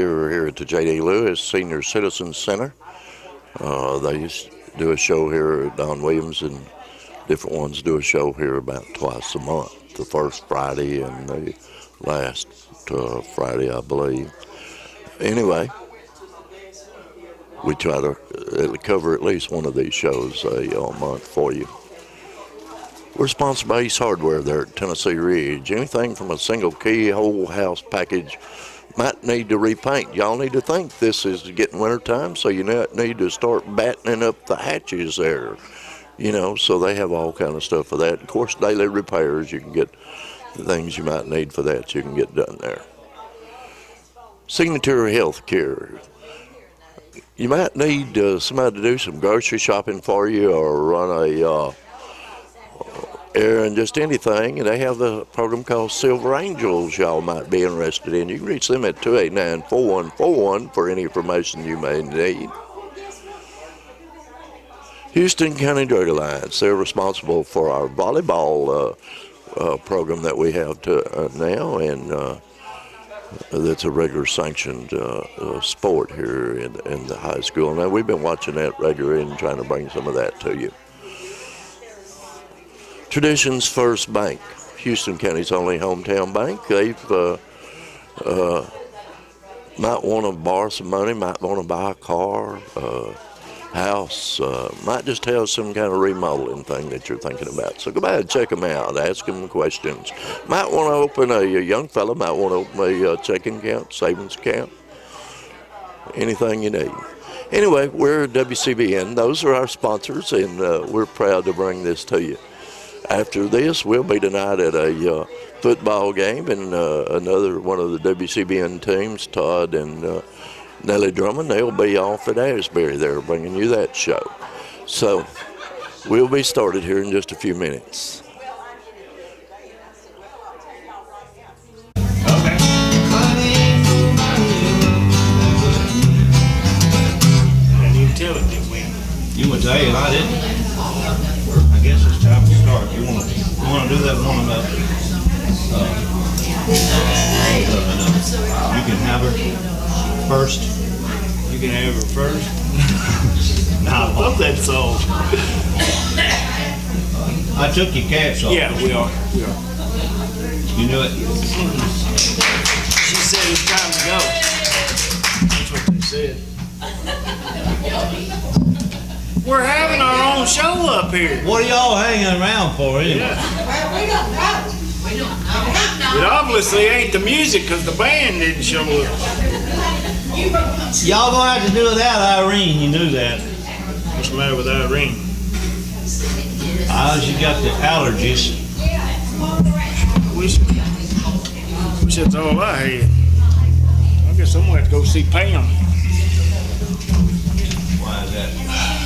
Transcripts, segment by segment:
we're here at the J.D. Lewis Senior Citizen Center. They used to do a show here. Don Williams and different ones do a show here about twice a month, the first Friday and the last Friday, I believe. Anyway, we try to cover at least one of these shows a month for you. We're sponsored by Ace Hardware there at Tennessee Ridge. Anything from a single key whole house package might need to repaint. Y'all need to think this is getting winter time, so you need to start battening up the hatches there. You know, so they have all kind of stuff for that. Of course, daily repairs, you can get the things you might need for that, you can get done there. Signature Health Care. You might need somebody to do some grocery shopping for you or run a errand, just anything. And they have a program called Silver Angels y'all might be interested in. You can reach them at 289-4141 for any information you may need. Houston County Drug Alliance, they're responsible for our volleyball program that we have now, and that's a regular sanctioned sport here in the high school. Now, we've been watching that regularly and trying to bring some of that to you. Traditions First Bank, Houston County's only hometown bank. They've might want to borrow some money, might want to buy a car, house, might just have some kind of remodeling thing that you're thinking about. So go by and check them out, ask them questions. Might want to open a young fellow might want to open a checking account, savings account, anything you need. Anyway, we're WCBN. Those are our sponsors, and we're proud to bring this to you. After this, we'll be tonight at a football game, and another one of the WCBN teams, Todd and Nellie Drummond, they'll be off at Asbury there, bringing you that show. So we'll be started here in just a few minutes. Okay. And you tell it didn't win. You went to A and I didn't. I guess it's time to start. You want to do that one about you can have her first. You can have her first. Nah, I love that song. I took your caps off. Yeah, we are. You knew it? She said it's time to go. That's what they said. We're having our own show up here. What are y'all hanging around for anyway? Yeah. Well, we don't know. It obviously ain't the music because the band didn't show up. Y'all gonna have to do without Irene, you knew that. What's the matter with Irene? She got the allergies. Wish that's all I had. I guess I'm gonna have to go see Pam. Why is that?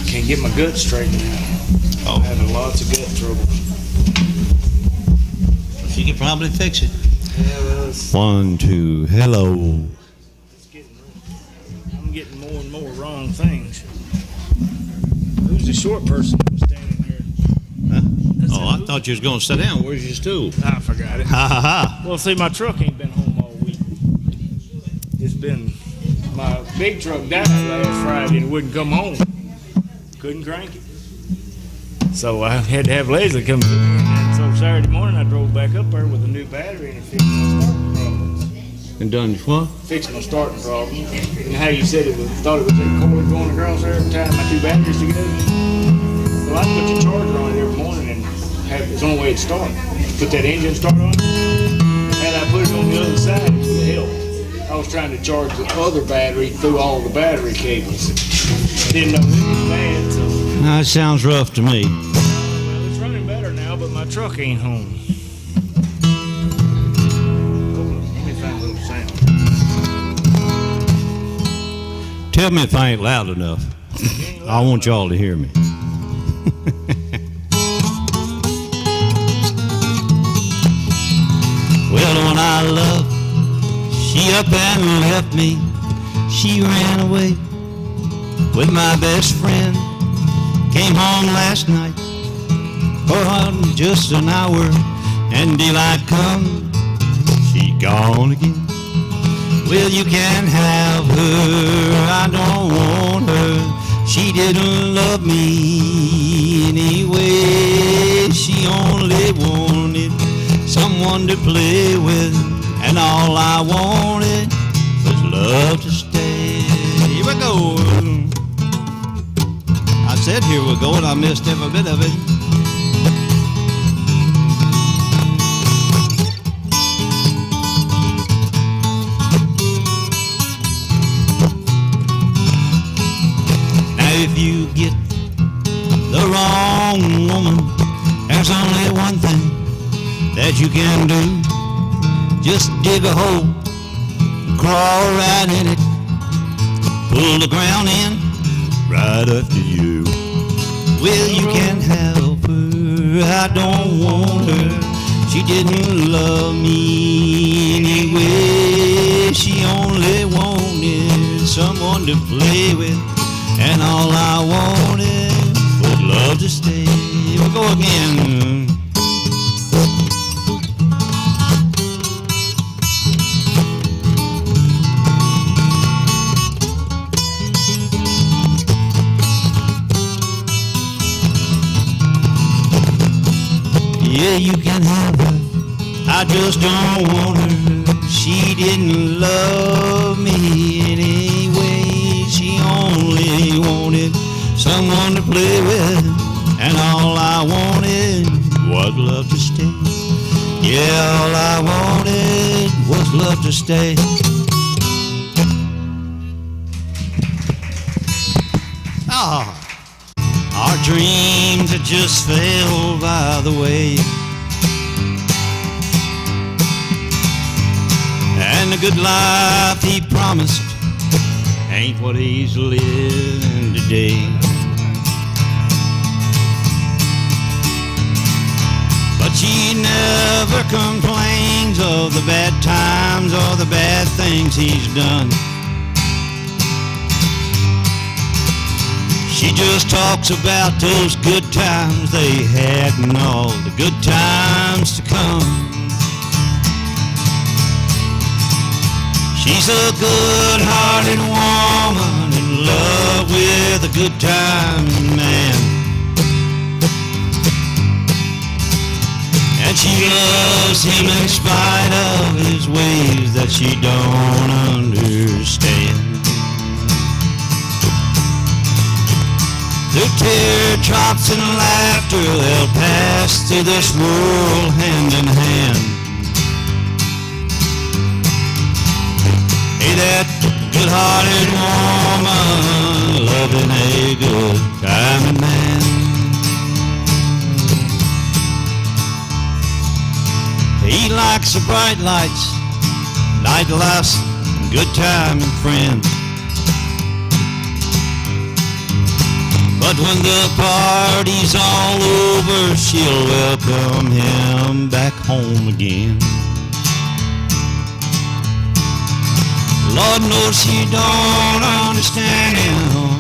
Can't get my gut straightened out. Oh. I'm having lots of gut trouble. She could probably fix it. Yeah, well, it's 1, 2, hello. getting, I'm getting more and more wrong things. Who's the short person standing here? Huh? Oh, I thought you was gonna sit down. Where's your stool? I forgot it. Ha ha ha. Well, see, my truck ain't been home all week. It's been, my big truck died last Friday and it wouldn't come home. Couldn't crank it. So I had to have Leslie come get me. And so Saturday morning I drove back up there with a new battery and it fixed my starting problems. And done what? Fixed my starting problem. And how you said it was, thought it was that cord going across there and tying my two batteries together. Well, I put the charger on it every morning and it's the only way it'd start. Put that engine start on it. And I put it on the other side, it would help. I was trying to charge the other battery through all the battery cables. Didn't know it was bad, so. That sounds rough to me. Well, it's running better now, but my truck ain't home. Let me find a little sound. Tell me if I ain't loud enough. I want y'all to hear me. Well, the one I love, she up and left me. She ran away with my best friend. Came home last night for just an hour, and daylight come, she gone again. Well, you can have her, I don't want her. She didn't love me anyway. She only wanted someone to play with, and all I wanted was love to stay. Here we go. I said here we go, and I missed every bit of it. If you get the wrong woman, there's only one thing that you can do. Just dig a hole, crawl right in it, pull the ground in right after you. Well, you can help her, I don't want her. She didn't love me anyway. She only wanted someone to play with, and all I wanted was love to stay. We'll go again. Yeah, you can have her, I just don't want her. She didn't love me anyway. She only wanted someone to play with, and all I wanted was love to stay. Yeah, all I wanted was love to stay. Ah, our dreams had just fell by the way, and the good life he promised ain't what he's living today. But she never complains of the bad times or the bad things he's done. She just talks about those good times they had and all the good times to come. She's a good-hearted woman in love with a good-time man, and she loves him in spite of his ways that she don't understand. Through teardrops and laughter, they'll pass through this world hand in hand. Hey, that good-hearted woman loving a good-timing man. He likes the bright lights, nightlights, good-timing friends. But when the party's all over, she'll welcome him back home again. Lord knows she don't understand him.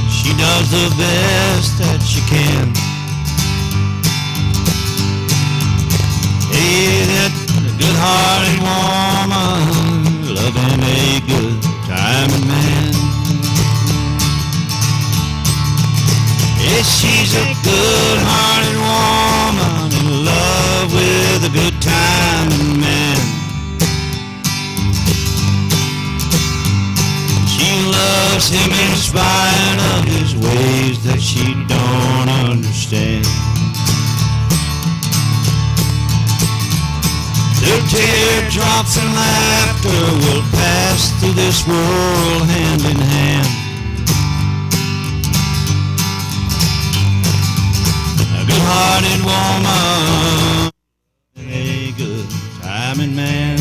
She does the best that she can. Hey, that good-hearted woman loving a good-timing man. Yes, she's a good-hearted woman in love with a good-timing man. She loves him in spite of his ways that she don't understand. Through teardrops and laughter, we'll pass through this world hand in hand. Good-hearted woman, a good-timing man.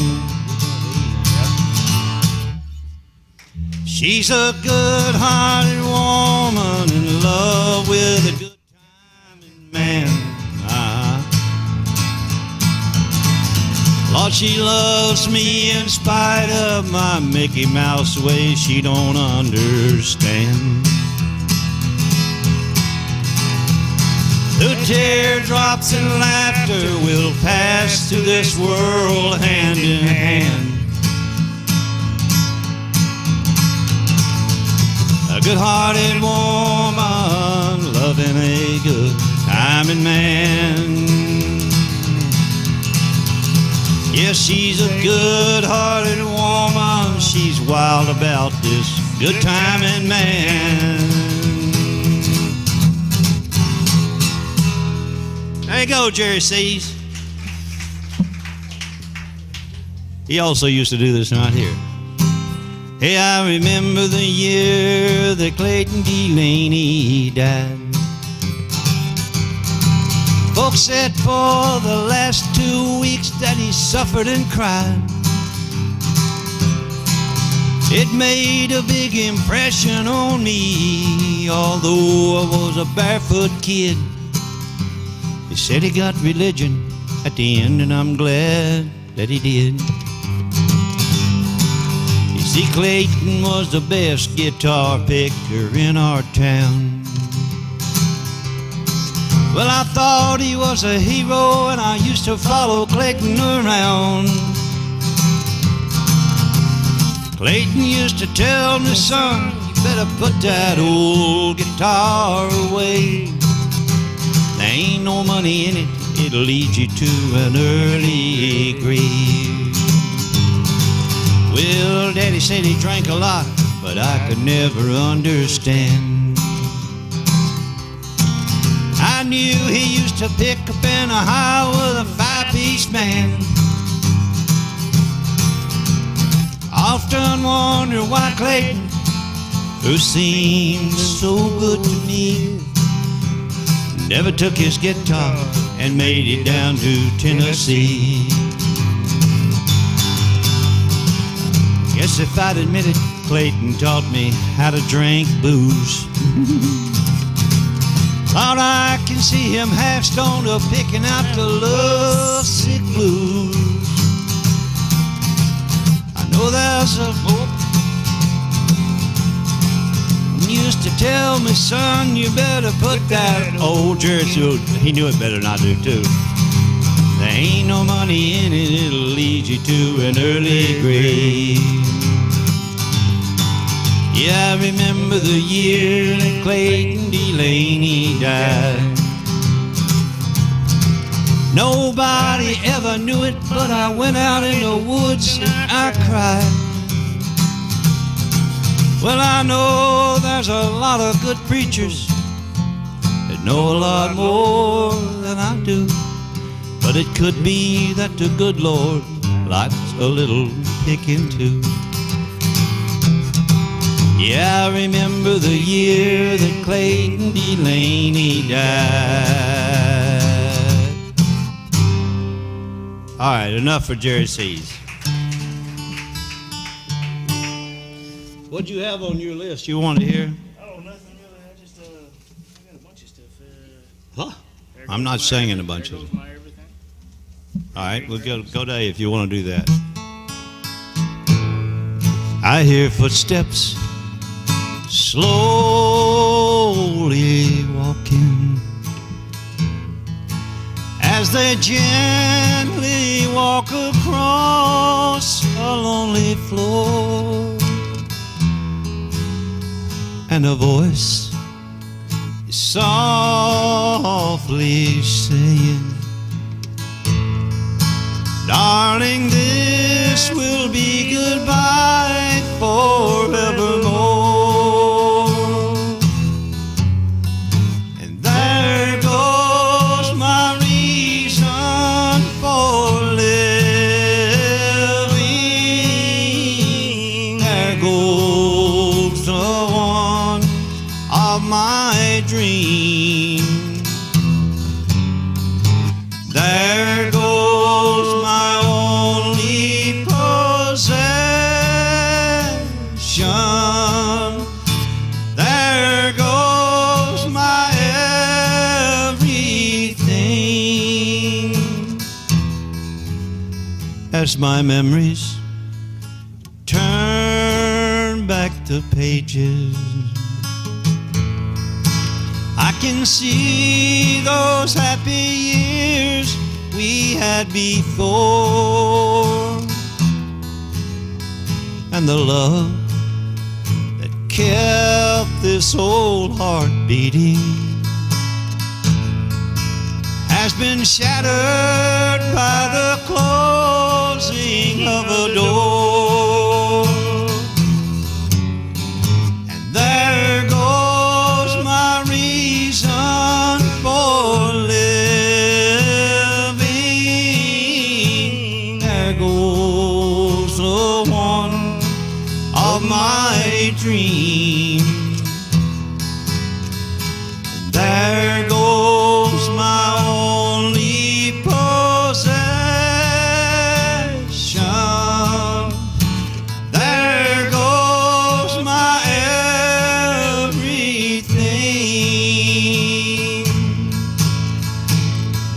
She's a good-hearted woman in love with a good-timing man. Lord, she loves me in spite of my Mickey Mouse ways she don't understand. Through teardrops and laughter, we'll pass through this world hand in hand. good-hearted woman, loving a good-timing man. Yes, she's a good-hearted woman. She's wild about this good-timing man. There you go, Jerry C's. He also used to do this right here. Hey, I remember the year that Clayton Delaney died. Folks said for the last 2 weeks that he suffered and cried. It made a big impression on me, although I was a barefoot kid. They said he got religion at the end, and I'm glad that he did. You see, Clayton was the best guitar picker in our town. Well, I thought he was a hero, and I used to follow Clayton around. Clayton used to tell me, son, you better put that old guitar away. There ain't no money in it, it'll lead you to an early grave. Well, Daddy said he drank a lot, but I could never understand. I knew he used to pick up in a high with a five-piece band. Often wonder why Clayton, who seemed so good to me, never took his guitar and made it down to Tennessee. Guess if I'd admit it, Clayton taught me how to drink booze. Thought I can see him half-stoned up picking out the lovesick blues. I know there's a hope. Used to tell me, son, you better put that old jersey. He knew it better than I do, too. There ain't no money in it, it'll lead you to an early grave. Yeah, I remember the year that Clayton Delaney died. Nobody ever knew it, but I went out in the woods and I cried. Well, I know there's a lot of good preachers that know a lot more than I do, but it could be that the good Lord likes a little picking too. Yeah, I remember the year that Clayton Delaney died. All right, enough for Jerry C's. What'd you have on your list you want to hear? Oh, nothing really. I just, I got a bunch of stuff. Huh? I'm not singing a bunch of them. All right, we'll go Dave if you want to do that. I hear footsteps slowly walking as they gently walk across a lonely floor. And a voice is softly saying, darling, this will be goodbye forevermore. And there goes my reason for living. There goes the one of my dream. There goes my only possession. There goes my everything. As my memories turn back the pages, I can see those happy years we had before, and the love that kept this old heart beating has been shattered by the closing of a door. And there goes my reason for living. There goes the one of my dreams. There goes my only possession. There goes my everything.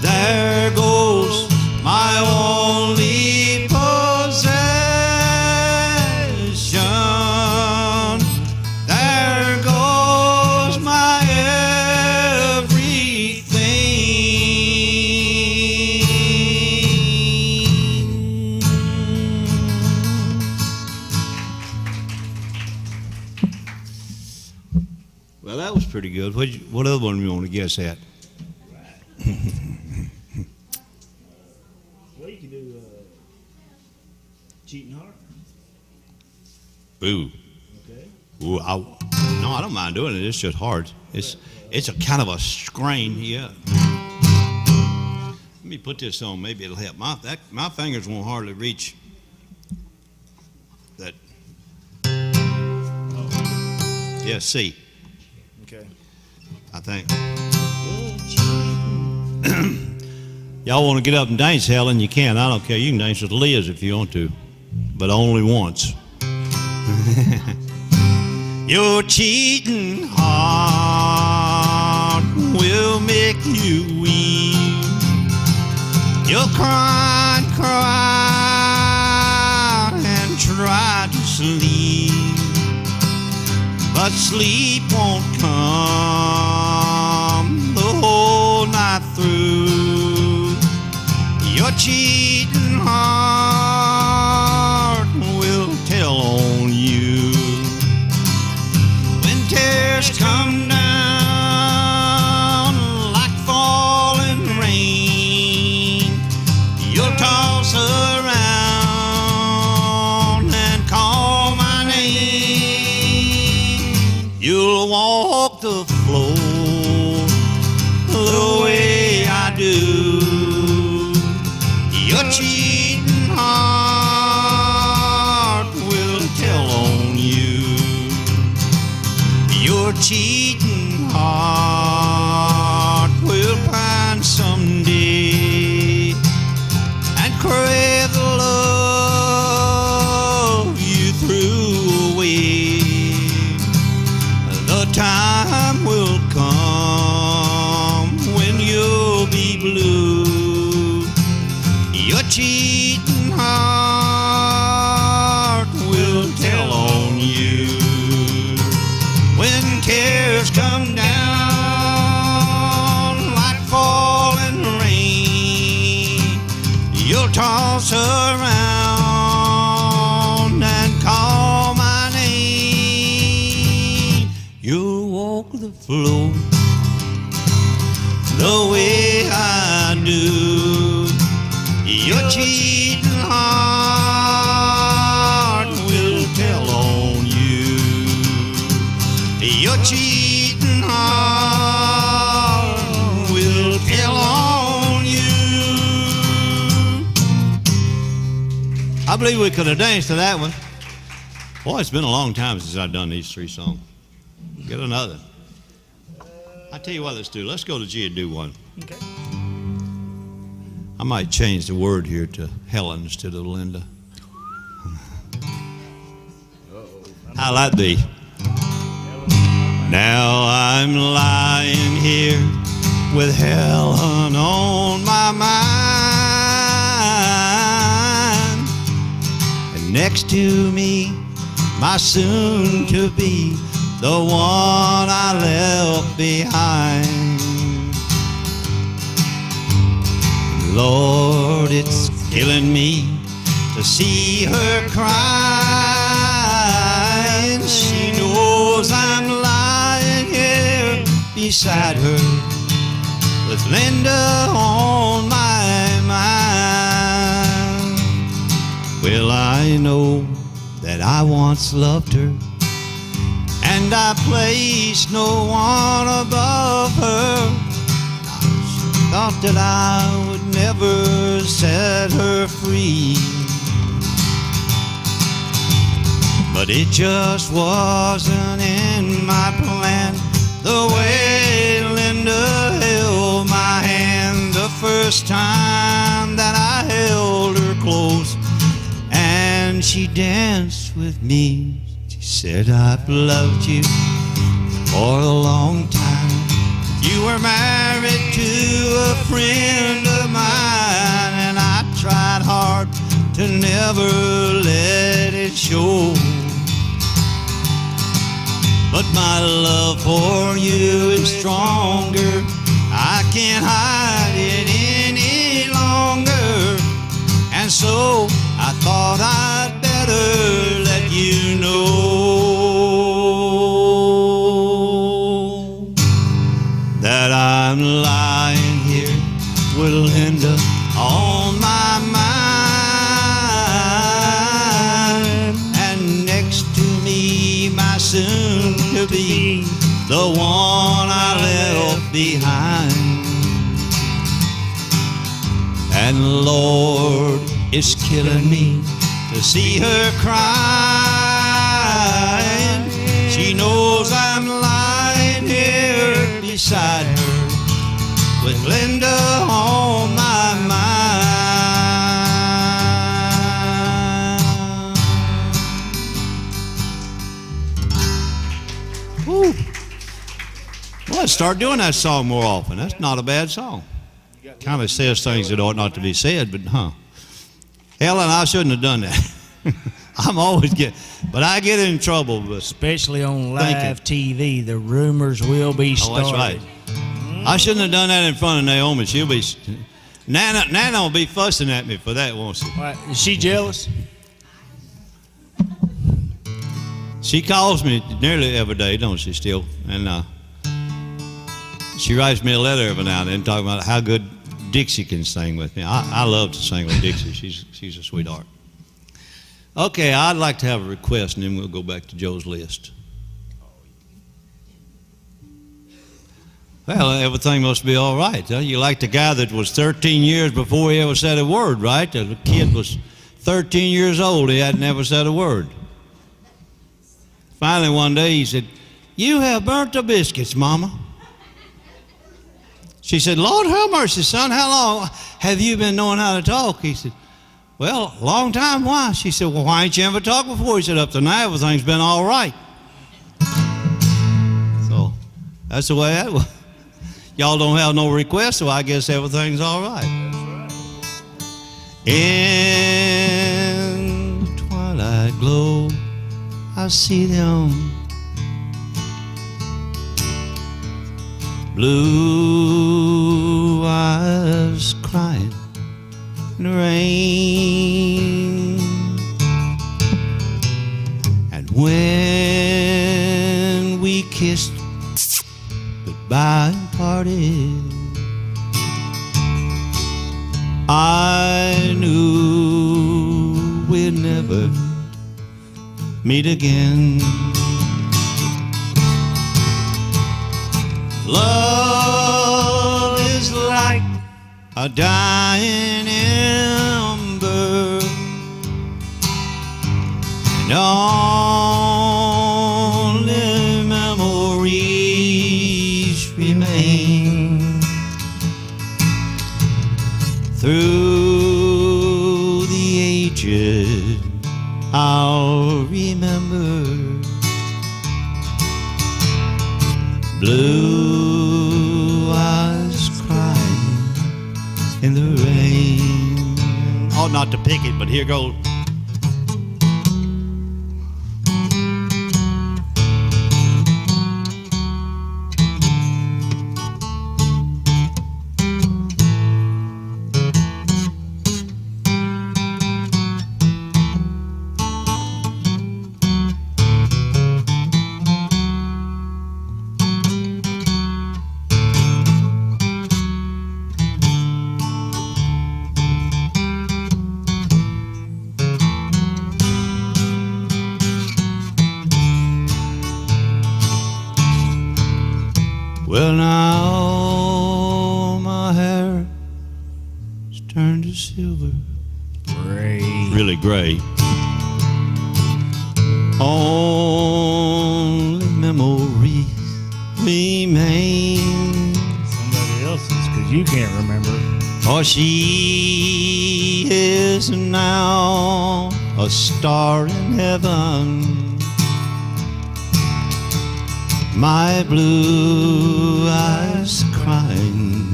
There goes my only possession. There goes my everything. Well, that was pretty good. What other one do you want to guess at? Well, you can do Cheating Heart. Ooh. Okay. Ooh, no, I don't mind doing it. It's just hard. It's a kind of a strain, yeah. Let me put this on. Maybe it'll help. My fingers won't hardly reach that. Yeah, C, Okay. I think. Y'all want to get up and dance, Helen? You can. I don't care. You can dance with Liz if you want to, but only once. Your cheating heart will make you weep. You'll cry and cry and try to sleep, but sleep won't come the whole night through. Your cheating heart will tell on you. When tears come down like falling rain, you'll toss around and call my name. You'll walk the floor the way I do. Your cheating heart will tell on you. Your cheating heart will pine someday and crave the love you threw away. The time will come when you'll be blue. Your cheating heart will tell on you. When cares come down like falling rain, you'll toss around and call my name. You'll walk the floor the way I do. Your cheating heart will tell on you. Your cheating heart will tell on you. I believe we could have danced to that one. Boy, it's been a long time since I've done these three songs. Get another. I tell you what, let's go to G and do one. Okay. I might change the word here to Helen instead of Linda. How'll that be? Now I'm lying here with Helen on my mind, and next to me, my soon-to-be, the one I left behind. Lord, it's killing me to see her crying. She knows I'm lying beside her with Linda on my mind. Well, I know that I once loved her, and I placed no one above her. She thought that I would never set her free, but it just wasn't in my plan. The way Linda held my hand the first time that I held her close, and she danced with me. She said, I've loved you for a long time. You were married to a friend of mine, and I tried hard to never let it show. But my love for you is stronger. I can't hide it any longer. And so I thought I'd better let you know that I'm lying here with Linda on my mind, and next to me my soon to be, the one I left behind. And Lord, it's killing me to see her crying. She knows I'm lying here beside her with Linda on my mind. Woo. Well, let's start doing that song more often. That's not a bad song. Kind of says things that ought not to be said, but Helen, I shouldn't have done that. I'm always but I get in trouble. But especially on live TV, the rumors will be started. Oh, that's right. I shouldn't have done that in front of Naomi. She'll be, Nana will be fussing at me for that, won't she? Right. Is she jealous? She calls me nearly every day, don't she, still? And she writes me a letter every now and then talking about how good Dixie can sing with me. I love to sing with Dixie. She's a sweetheart. Okay, I'd like to have a request, and then we'll go back to Joe's list. Well, everything must be all right. Huh? You like the guy that was 13 years before he ever said a word, right? The kid was 13 years old. He had never said a word. Finally, one day, he said, "You have burnt the biscuits, Mama." She said, "Lord have mercy, son, how long have you been knowing how to talk?" He said, "Well, a long time. Why?" She said, "Well, why ain't you ever talked before?" He said, "Up to now, everything's been all right." So that's the way that was. Y'all don't have no requests, so I guess everything's all right. In the twilight glow, I see them blue eyes crying in the rain. And when we kissed goodbye and parted, I knew we'd never meet again. Love is like a dying ember, and only memories remain. Through the ages I'll remember blue eyes crying in the rain. Ought not to pick it, but here goes. Well, now my hair has turned to silver, Gray. really gray. Only memories remain. Somebody else's, because you can't remember. For she is now a star in heaven. My blue eyes crying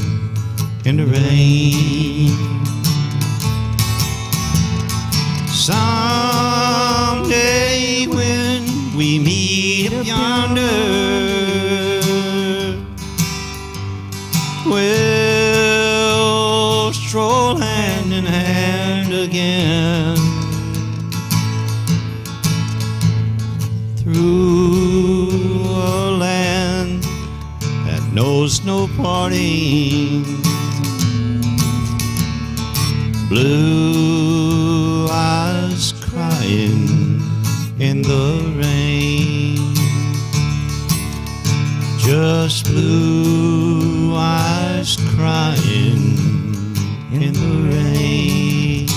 in the rain. Someday when we meet up yonder, we'll stroll hand in hand again through a land that knows no parting. Blue eyes crying in the rain. Just blue eyes crying in the rain.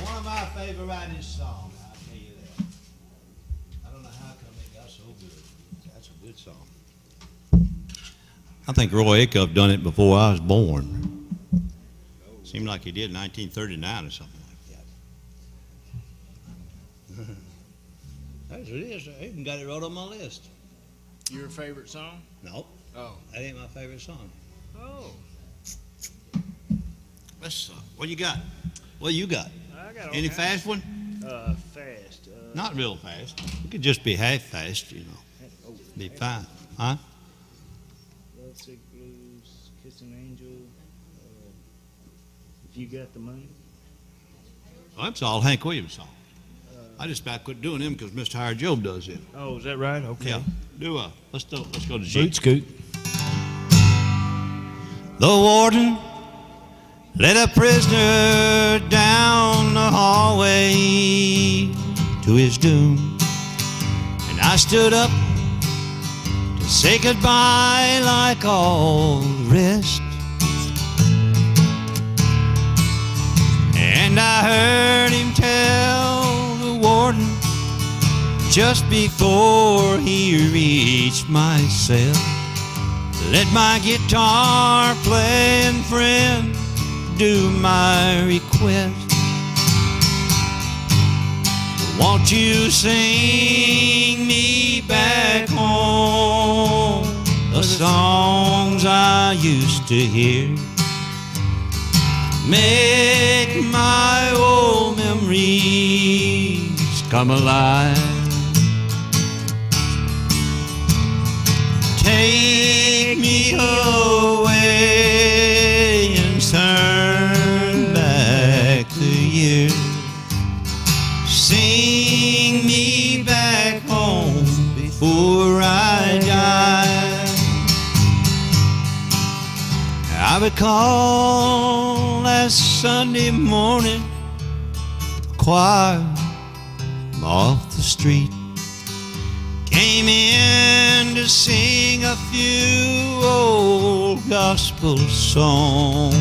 One of my favorite songs, I'll tell you that. I don't know how come it got so good. That's a good song. I think Roy Acuff done it before I was born. Seemed like he did in 1939 or something like that. That's what it is. I even got it right on my list. Your favorite song? No, Oh. that ain't my favorite song. Oh. Let's. What you got? What you got? I got all Any kinds. fast one? Fast. Not real fast. It could just be half fast, you know. Oh, Be fine, huh? Love Sick Blues, Kissing Angel. If You Got the Money. Well, that's all Hank Williams songs. I just about quit doing them because Mr. Howard Job does it. Oh, is that right? Okay. Yeah. Let's go to G. Boot scoot. The warden led a prisoner down the hallway to his doom. And I stood up to say goodbye like all the rest. And I heard him tell the warden just before he reached my cell, let my guitar playing friend do my request. Won't you sing me back home the songs I used to hear? Make my old memories come alive. Take me away and turn back the years. Sing me back home before I die. I recall last Sunday morning, choir off the street came in to sing a few old gospel songs.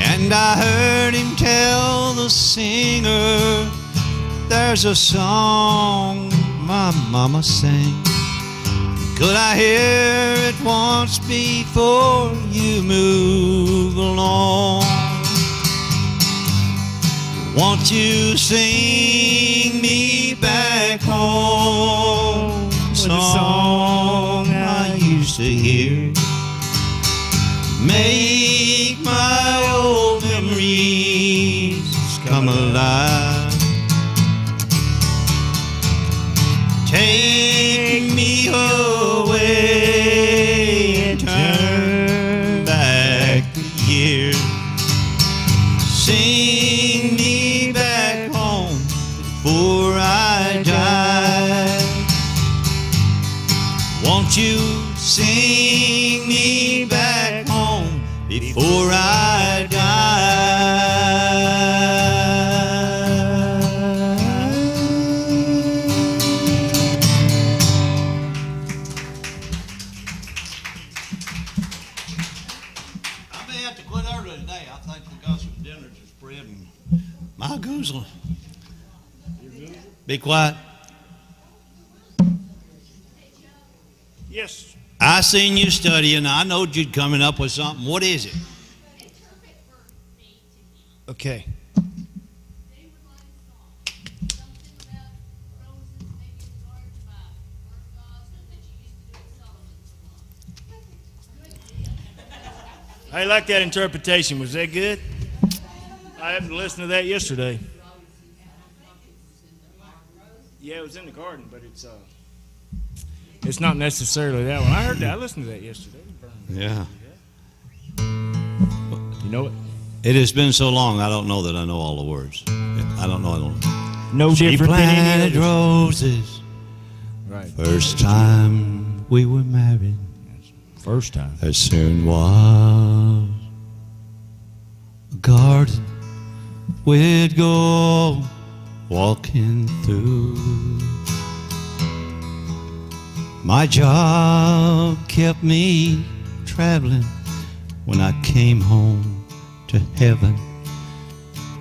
And I heard him tell the singer, there's a song my mama sang. Could I hear it once before you move along? Won't you sing me back home the song I used to hear? Make my old memories come alive. Take me away and turn back the years. Sing me back home before I die. Won't you sing me back home before I die? I think we got some dinner to spread and my goozle. Be quiet. Yes. I seen you studying. I knowed you'd coming up with something. What is it? Okay. I like that interpretation. Was that good? I happened to listen to that yesterday. Yeah, it was in the garden, but it's not necessarily that one. I heard that. I listened to that yesterday. Yeah. You know it? It has been so long, I don't know that I know all the words. I don't know. No She different than any planted other. roses. Right. First time we were married. First time. There soon was a garden we'd go walking through. My job kept me traveling when I came home to heaven.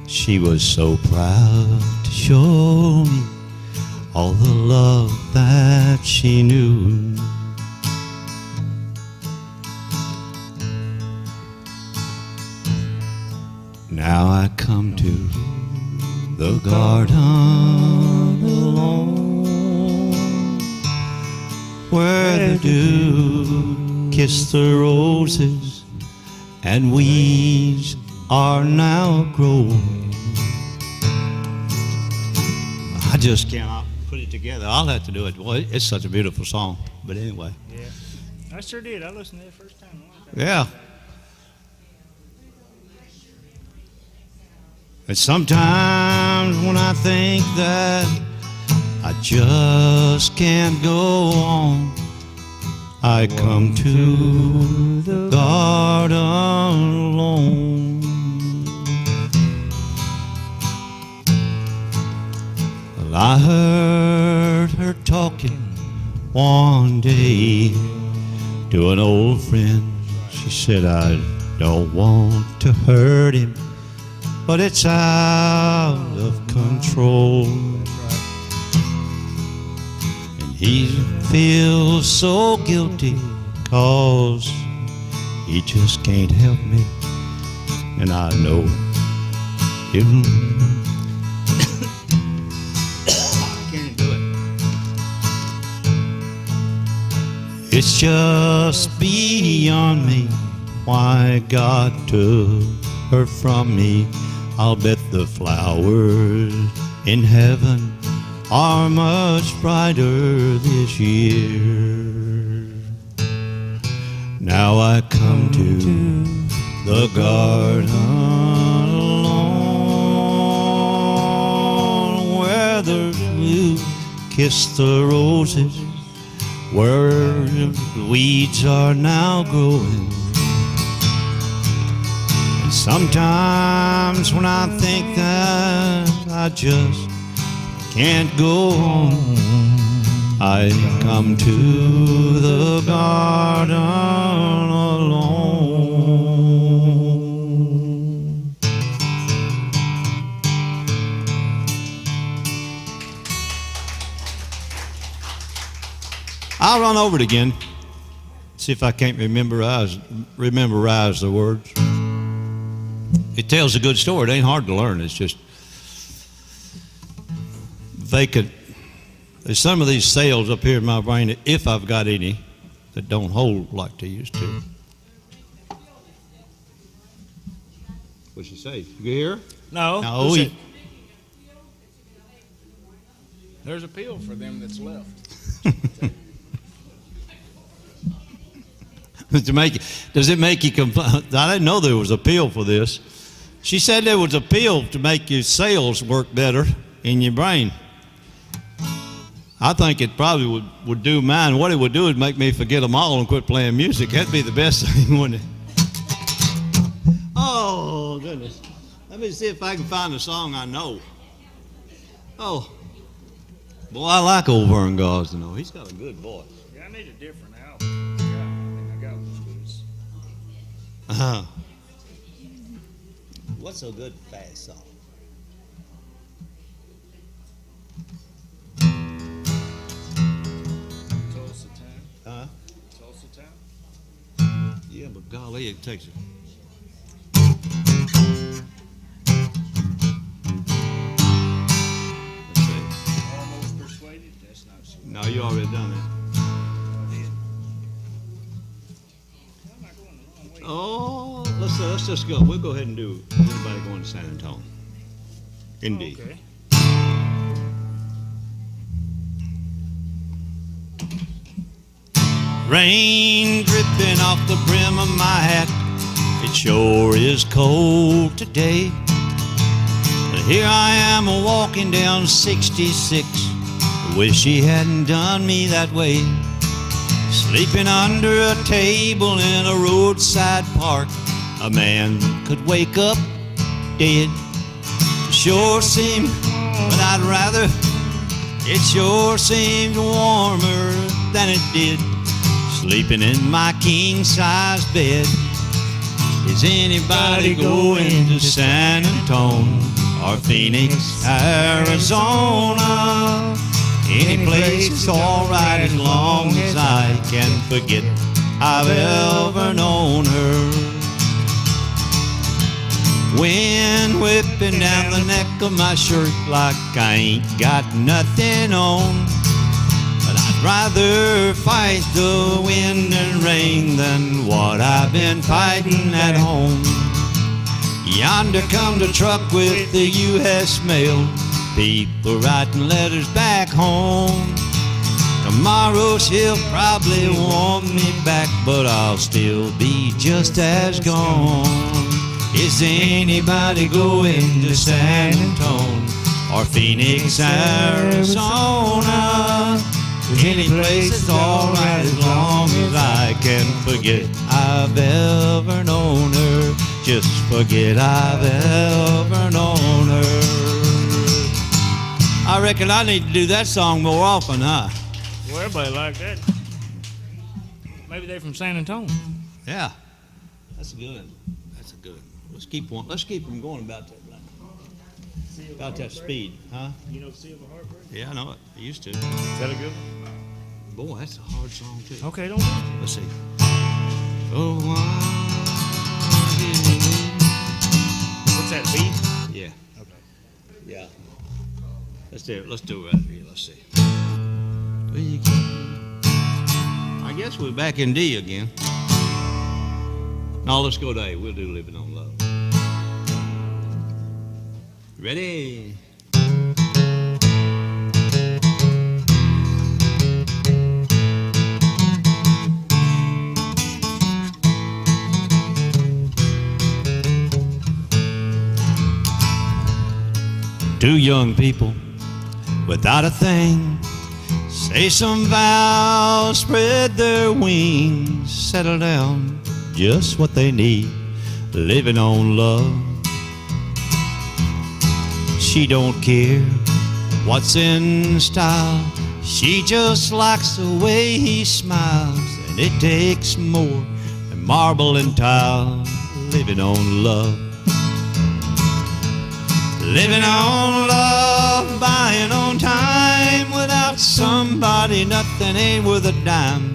She was so proud to show me all the love that she knew. Now I come to the garden alone, where the dew kissed the roses and weeds are now growing. I just cannot put it together. I'll have to do it. Well, it's such a beautiful song. But anyway. Yeah. I sure did. I listened to that first time. Yeah. And sometimes when I think that I just can't go on, I come to the garden alone. Well, I heard her talking one day to an old friend. She said, I don't want to hurt him, but it's out of control. And he feels so guilty 'cause he just can't help me. And I know him. I can't do it. It's just beyond me why God took her from me. I'll bet the flowers in heaven are much brighter this year. Now I come to the garden alone, where the dew kissed the roses, where the weeds are now growing. Sometimes when I think that I just can't go on, I come to the garden alone. I'll run over it again, see if I can't memorize the words. It tells a good story. It ain't hard to learn. It's just vacant. There's some of these cells up here in my brain, if I've got any, that don't hold like they used to. What'd she say? You hear? No. No. There's a pill for them that's left. Does it make you complain? I didn't know there was a pill for this. She said there was a pill to make your cells work better in your brain. I think it probably would do mine. What it would do is make me forget them all and quit playing music. That'd be the best thing, wouldn't it? Oh, goodness. Let me see if I can find a song I know. Oh. Boy, I like old Vern Gosden, though. He's got a good voice. Yeah, I need a different album. I got one of these. Uh-huh. What's a good fast song? Tulsa Town. Huh? Tulsa Town. Yeah, but golly, it takes it. Let's see. Almost Persuaded. That's not so. No, you already done it. I'm not going the wrong way. Oh, let's just go. We'll go ahead and do Anybody Going to San Antonio. Indeed. Okay. Rain dripping off the brim of my hat. It sure is cold today. But here I am walking down 66. Wish she hadn't done me that way. Sleeping under a table in a roadside park. A man could wake up dead. Sure seemed, but I'd rather. It sure seemed warmer than it did. Sleeping in my king-size bed. Is anybody going to San Antonio or Phoenix, Arizona? Any place is alright as long as I can forget I've ever known her. Wind whipping down the neck of my shirt like I ain't got nothing on. But I'd rather fight the wind and rain than what I've been fighting at home. Yonder comes a truck with the U.S. mail. People writing letters back home. Tomorrow she'll probably want me back, but I'll still be just as gone. Is anybody going to San Antonio or Phoenix, Arizona? Any place is alright as long as I can forget I've ever known her. Just forget I've ever known her. I reckon I need to do that song more often, huh? Well, everybody like that. Maybe they're from San Antonio. Yeah. That's a good one. That's a good one. Let's keep them going about that. About that speed, huh? You know Sea of a Heartbreak? Yeah, I know it. I used to. Is that a good one? Boy, that's a hard song too. Okay, don't do it. Let's see. Oh, What's that, beat? yeah, Okay. yeah. Let's do it. Let's do it right here. Let's see. I guess we're back in D again. No, let's go to A. We'll do Living on Love. Ready? Two young people without a thing say some vows, spread their wings, settle down, just what they need, living on love. She don't care what's in style, she just likes the way he smiles, and it takes more than marble and tile, living on love. Living on love, buying on time. Without somebody, nothing ain't worth a dime.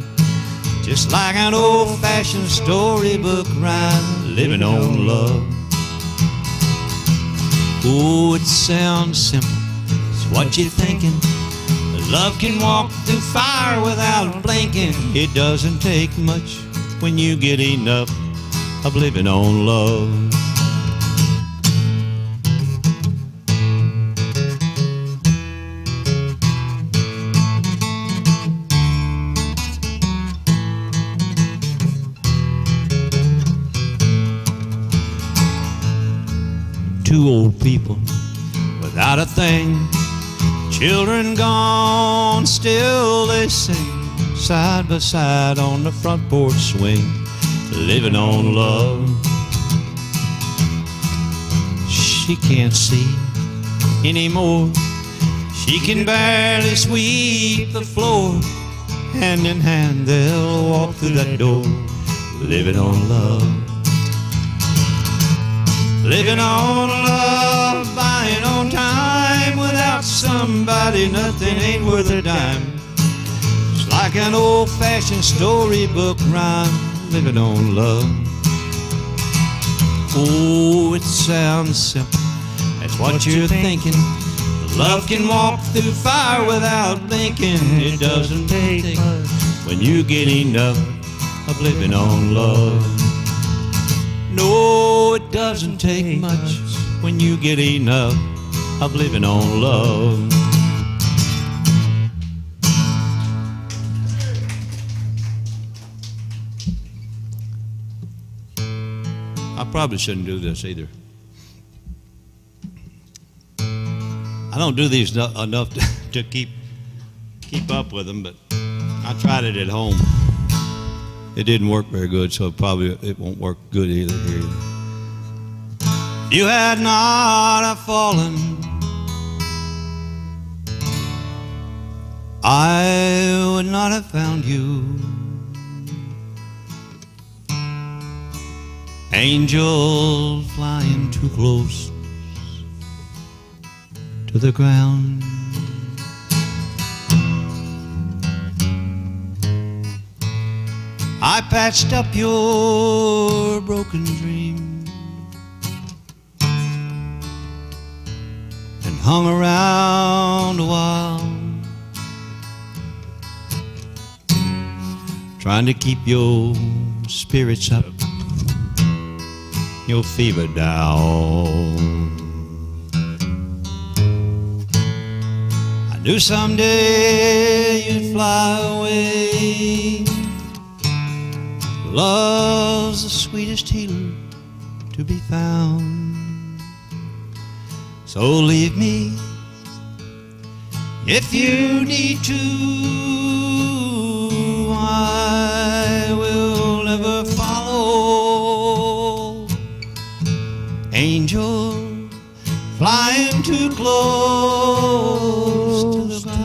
Just like an old-fashioned storybook rhyme. Living on love. Oh, it sounds simple. It's what you're thinking. Love can walk through fire without blinking. It doesn't take much when you get enough of living on love. Two old people without a thing, children gone, still they sing, side by side on the front porch swing, living on love. She can't see anymore, she can barely sweep the floor, hand in hand they'll walk through that door, living on love. Living on love, buying on time. Without somebody, nothing ain't worth a dime. It's like an old-fashioned storybook rhyme. Living on love. Oh, it sounds simple. That's what you're thinking. Love can walk through fire without blinking. It doesn't take much when you get enough of living on love. No, it doesn't take much when you get enough of living on love. I probably shouldn't do this either. I don't do these enough to keep up with them, but I tried it at home. It didn't work very good, so probably it won't work good either here. You had not have fallen, I would not have found you. Angel flying too close to the ground. I patched up your broken dream and hung around a while, trying to keep your spirits up, your fever down. I knew someday you'd fly away. Love's the sweetest healer to be found. So leave me if you need to. I will never follow. Angel flying too close to the ground.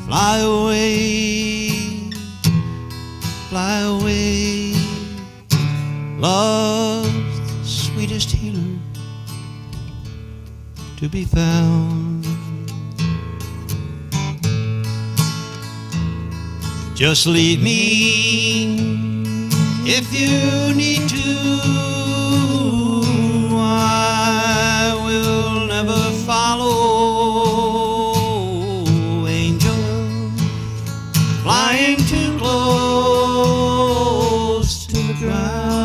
Fly away, fly away. Love's the sweetest healer to be found. Just leave me if you need to. I will never follow. Flying too close to the ground.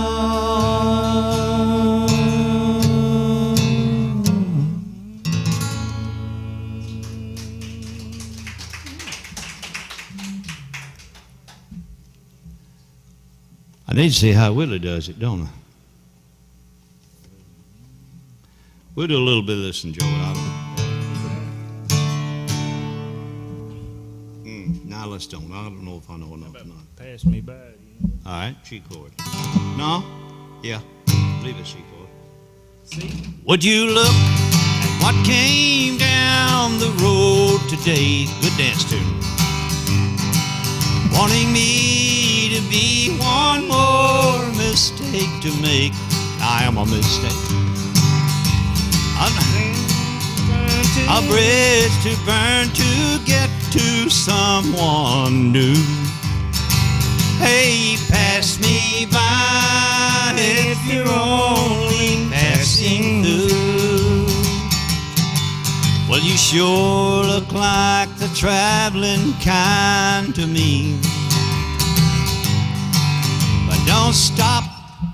I need to see how Willie does it, don't I? We'll do a little bit of this and Joe. Now let's don't. I don't know if I know enough or not. Pass me by. All right, C chord. No? Yeah. Leave it C chord. See? Would you look at what came down the road today? Good dance tune. Wanting me to be one more mistake to make. I am a mistake. A bridge to burn to get to someone new. Hey, pass me by if you're only passing through. Well, you sure look like the traveling kind to me. But don't stop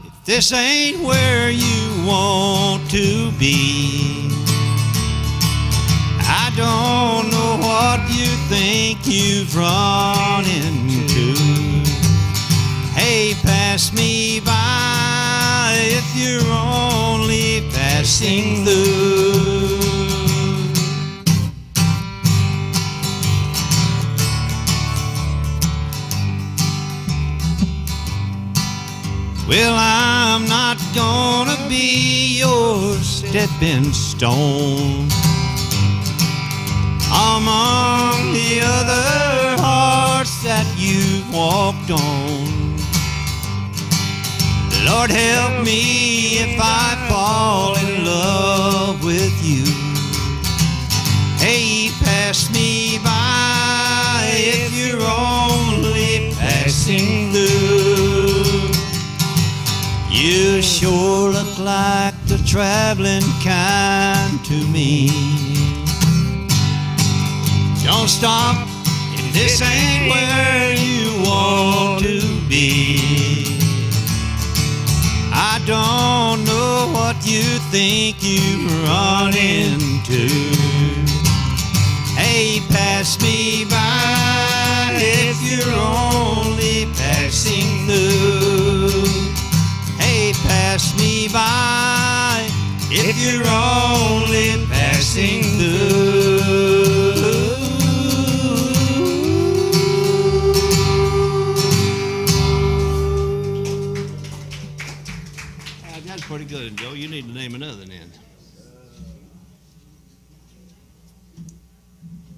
if this ain't where you want to be. I don't know what you think you've run into. Hey, pass me by if you're only passing through. Well, I'm not gonna be your stepping stone among the other hearts that you've walked dawn. Lord, help me if I fall in love with you. Hey, pass me by if you're only passing through. You sure look like the traveling kind to me. Don't stop if this ain't where you want to be. I don't know what you think you've run into. Hey, pass me by if you're only passing through. Hey, pass me by if you're only passing through. That's pretty good, Joe. You need to name another then.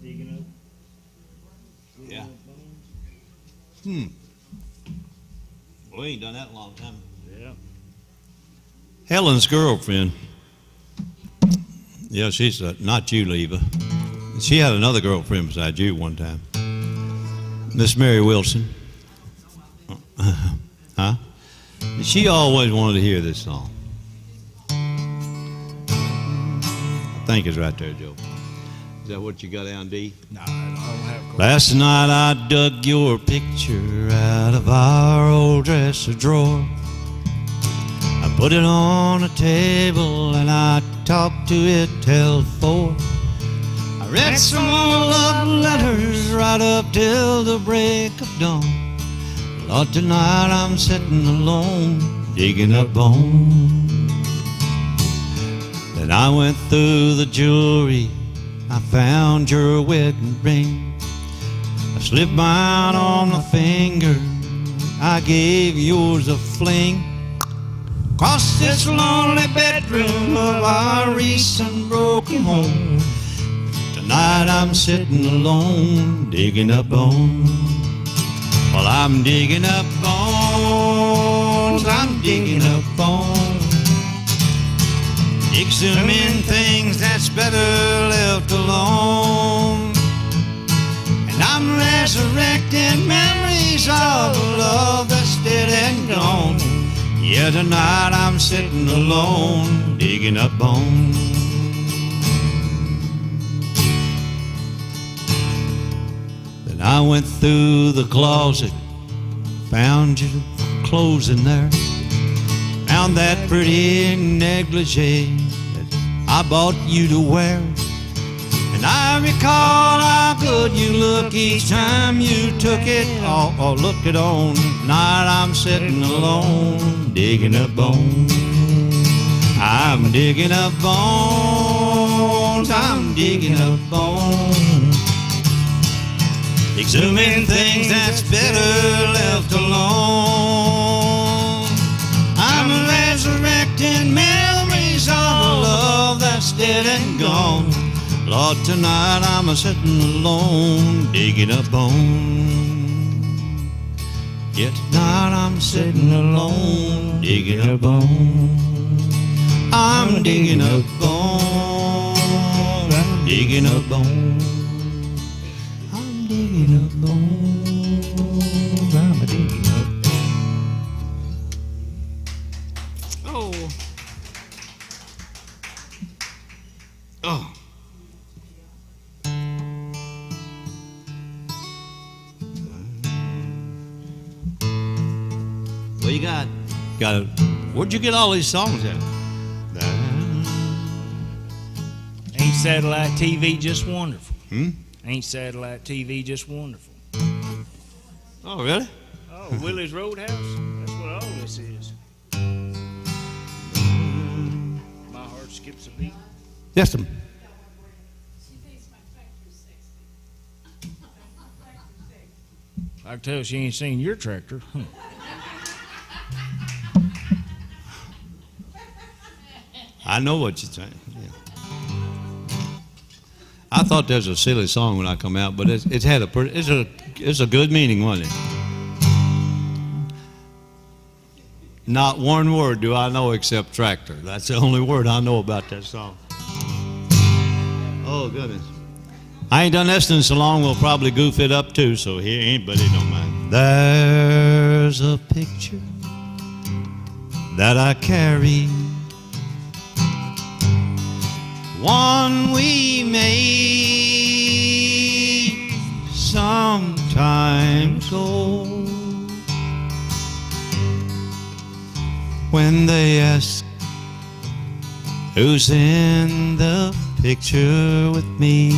Digging up. Yeah. Well, we ain't done that in a long time. Yeah. Helen's girlfriend. Yeah, she's not you, Leva. She had another girlfriend besides you one time. Miss Mary Wilson. Huh? She always wanted to hear this song. I think it's right there, Joe. Is that what you got down, D? No, I don't have. Last night I dug your picture out of our old dresser drawer. I put it on a table and I talked to it till 4. I read some old love letters right up till the break of dawn. Lord, tonight I'm sitting alone, digging up bones. Then I went through the jewelry, I found your wedding ring. I slipped mine on my finger, I gave yours a fling. Across this lonely bedroom of our recent broken home, tonight I'm sitting alone, digging up bones. Well, I'm digging up bones, I'm digging up bones. Exhuming things that's better left alone. And I'm resurrecting memories of a love that's dead and gone. Yeah, tonight I'm sitting alone, digging up bones. Then I went through the closet, found your clothes in there. Found that pretty negligee that I bought you to wear. And I recall how good you look each time you took it. Oh, look it on. Tonight I'm sitting alone, digging up bones. I'm digging up bones. I'm digging up bones. Exhuming things that's better left alone. I'm resurrecting memories of a love that's dead and gone. Lord, tonight I'm a-sitting alone, digging up bones. Yeah, tonight I'm sitting alone, digging up bones. I'm digging up bones. I'm digging up bones. I'm digging up bones. I'm digging up bones. Oh. Oh. What you got? Where'd you get all these songs at? Ain't satellite TV just wonderful? Hmm? Ain't satellite TV just wonderful? Oh, really? Oh, Willie's Roadhouse? That's what all this is. My heart skips a beat. Yes, ma'am. I can tell she ain't seen your tractor. I know what you're saying. Yeah. I thought that was a silly song when I come out, but it's a good meaning, wasn't it? Not one word do I know except tractor. That's the only word I know about that song. Oh, goodness. I ain't done this in so long, we'll probably goof it up too, so here ain't, but it don't mind. There's a picture that I carry, one we made some time ago. When they ask who's in the picture with me,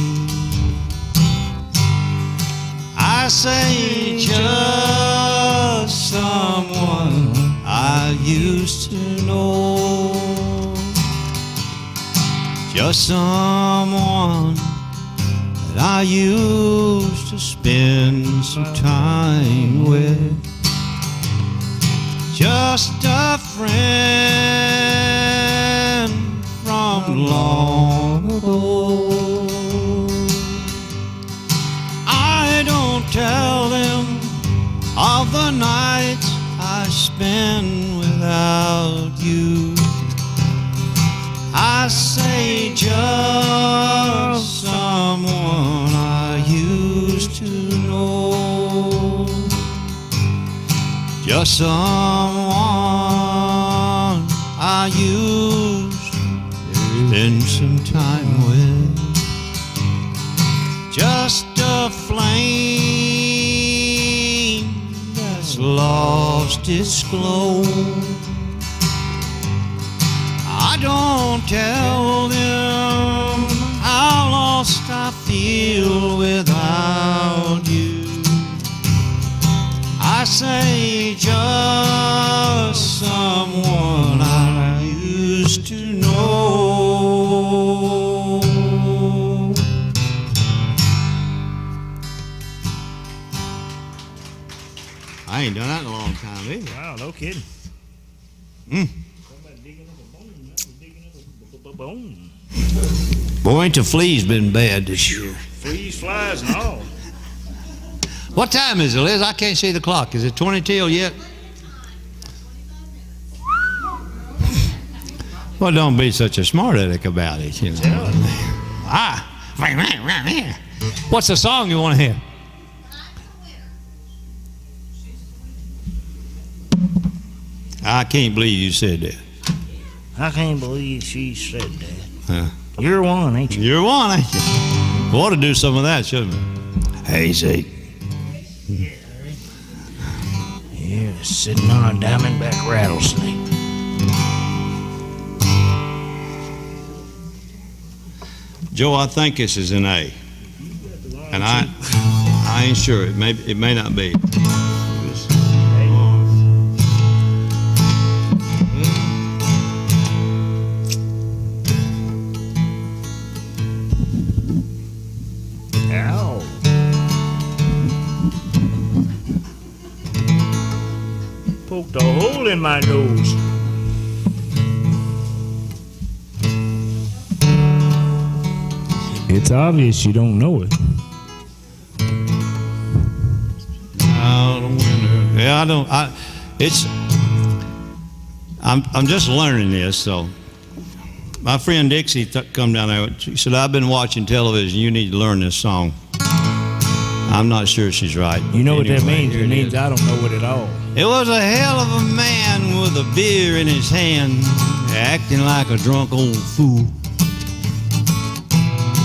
I say just someone I used to know, just someone that I used to spend some time with, just a friend from long ago. I don't tell them of the nights I spend without you. I say just someone I used to know, just someone I used to spend some time with, just a flame that's lost its glow. I don't tell them how lost I feel without you. I say just someone I used to know. I ain't done that in a long time either. Wow, no kidding. Somebody digging up a bone. That was digging up a bone. Boy, ain't the fleas been bad this year. Fleas, flies, and all. What time is it, Liz? I can't see the clock. Is it 20 till yet? Well, don't be such a smart aleck about it, you know. What's the song you want to hear? I can't believe you said that. I can't believe she said that. You're one, ain't you? You're one, ain't you? We ought to do some of that, shouldn't we? Hey, Zeke. Yeah, sitting on a diamondback rattlesnake. Joe, I think this is an A. And I ain't sure. It may not be. Ow. Poked a hole in my nose. It's obvious you don't know it. Yeah, I don't. I'm just learning this. So, my friend Dixie come down there. She said, "I've been watching television. You need to learn this song." I'm not sure she's right. You know what that Anyway, means? here It it means is. I don't know it at all. It was a hell of a man with a beer in his hand, acting like a drunk old fool.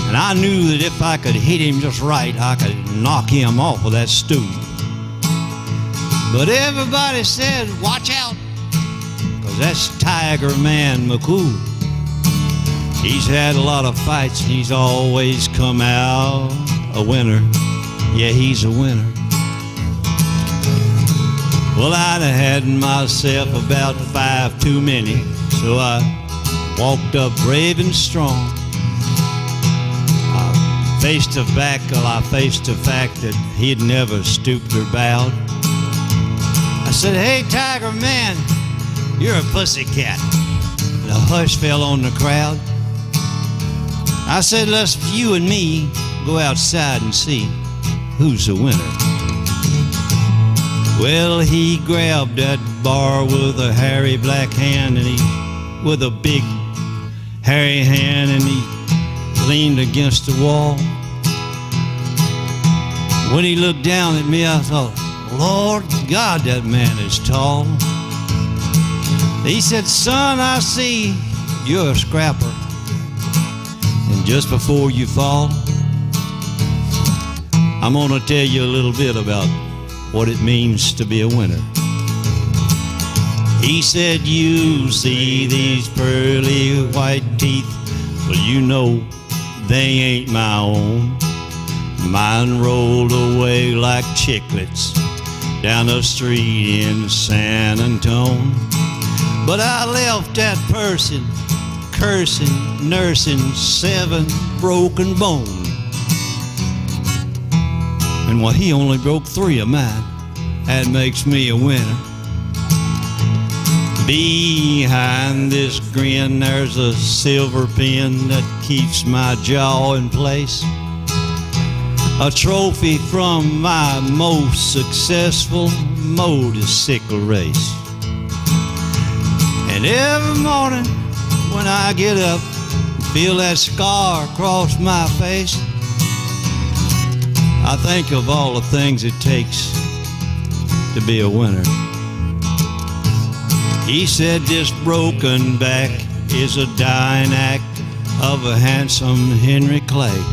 And I knew that if I could hit him just right, I could knock him off of that stool. But everybody said, watch out, 'cause that's Tiger Man McCool. He's had a lot of fights, he's always come out a winner. Yeah, he's a winner. Well, I'd have had myself about 5 too many, so I walked up brave and strong. I faced the fact that he'd never stooped or bowed. I said, hey, Tiger Man, you're a pussycat. And a hush fell on the crowd. I said, let's you and me go outside and see who's the winner. Well, he grabbed that bar with a hairy black hand, and with a big hairy hand, and he leaned against the wall. When he looked down at me, I thought, Lord God, that man is tall. He said, son, I see you're a scrapper. And just before you fall, I'm gonna tell you a little bit about what it means to be a winner. He said, you see these pearly white teeth, well, you know they ain't my own. Mine rolled away like chiclets down the street in San Antone. But I left that person cursing, nursing 7 broken bones. And well, he only broke 3 of mine. That makes me a winner. Behind this grin, there's a silver pin that keeps my jaw in place. A trophy from my most successful motorcycle race. And every morning when I get up, feel that scar across my face, I think of all the things it takes to be a winner. He said this broken back is a dying act of a handsome Henry Clay.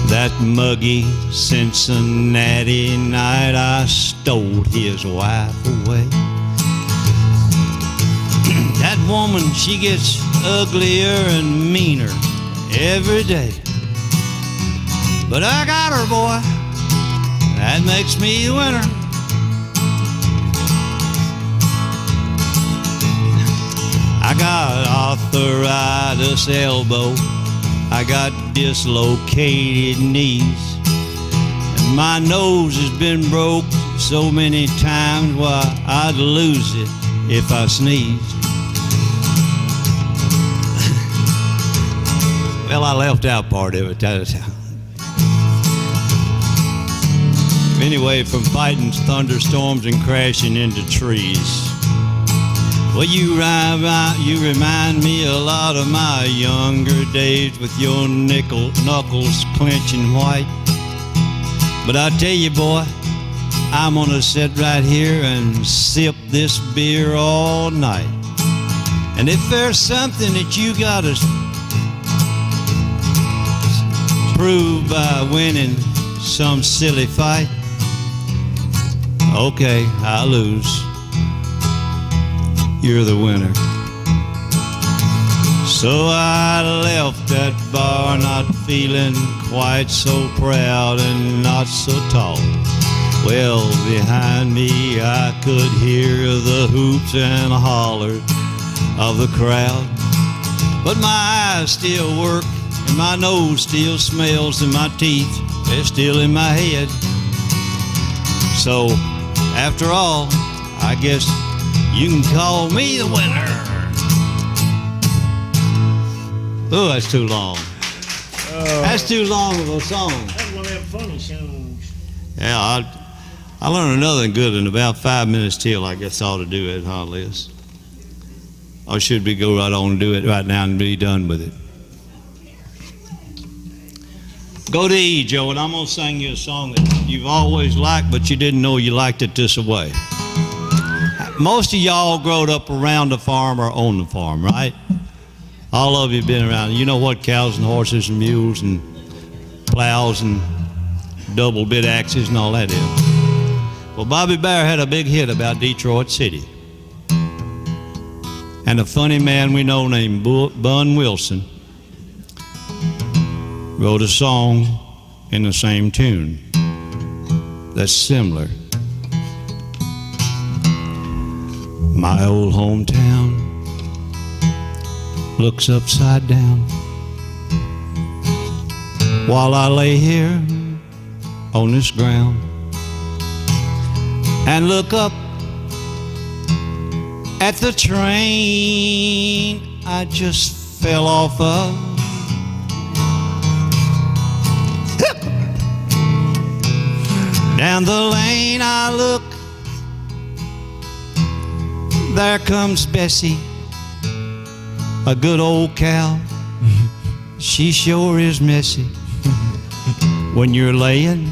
That muggy Cincinnati night I stole his wife away. That woman, she gets uglier and meaner every day. But I got her, boy. That makes me a winner. I got arthritis elbow. I got dislocated knees. And my nose has been broke so many times, why I'd lose it if I sneezed. Well, I left out part of it. Anyway, from fighting thunderstorms and crashing into trees. Well, you remind me a lot of my younger days with your knuckles clenching white. But I tell you, boy, I'm gonna sit right here and sip this beer all night. And if there's something that you gotta prove by winning some silly fight, okay, I lose. You're the winner. So I left that bar not feeling quite so proud and not so tall. Well, behind me I could hear the hoops and hollers of the crowd. But my eyes still work, and my nose still smells, and my teeth, they're still in my head. So, after all, I guess you can call me the winner. Oh, that's too long. That's too long of a song. That's one of them funny songs. Yeah, I learned another good in about 5 minutes till. I guess I ought to do it, huh, Liz? Or should we go right on and do it right now and be done with it? Go to E, Joe, and I'm going to sing you a song that you've always liked, but you didn't know you liked it this way. Most of y'all growed up around the farm or on the farm, right? All of you been around. You know what cows and horses and mules and plows and double bit axes and all that is. Well, Bobby Bear had a big hit about Detroit City. And a funny man we know named Bun Wilson wrote a song in the same tune that's similar. My old hometown looks upside down while I lay here on this ground and look up at the train I just fell off of. Down the lane I look, there comes Bessie, a good old cow. She sure is messy when you're laying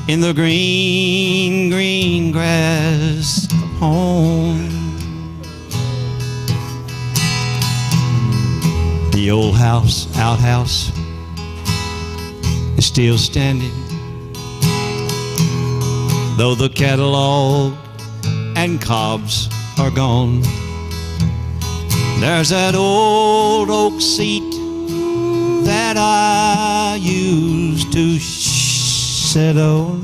in the green, green grass of home. The old outhouse is still standing, though the catalog and cobs are gone. There's that old oak seat that I used to sit on.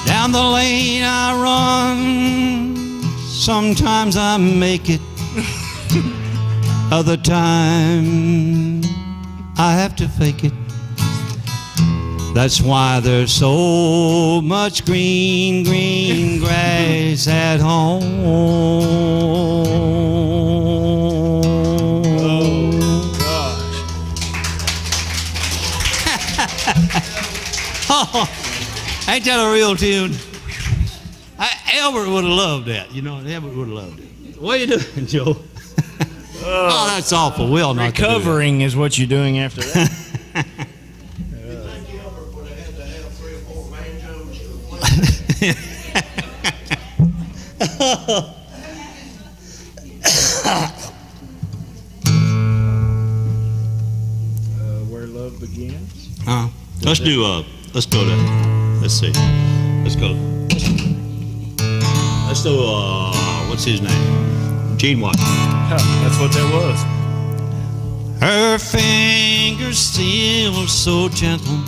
Down the lane I run, sometimes I make it, other time I have to fake it. That's why there's so much green, green grass at home. Oh, ain't that a real tune? Albert would have loved that. You know, Albert would have loved it. What are you doing, Joe? Oh, that's awful. We all know. Recovering is what you're doing after that. Where Love Begins. Let's go to, let's see. Let's go. Let's do, what's his name? Gene Watson. That's what that was. Her fingers still so gentle,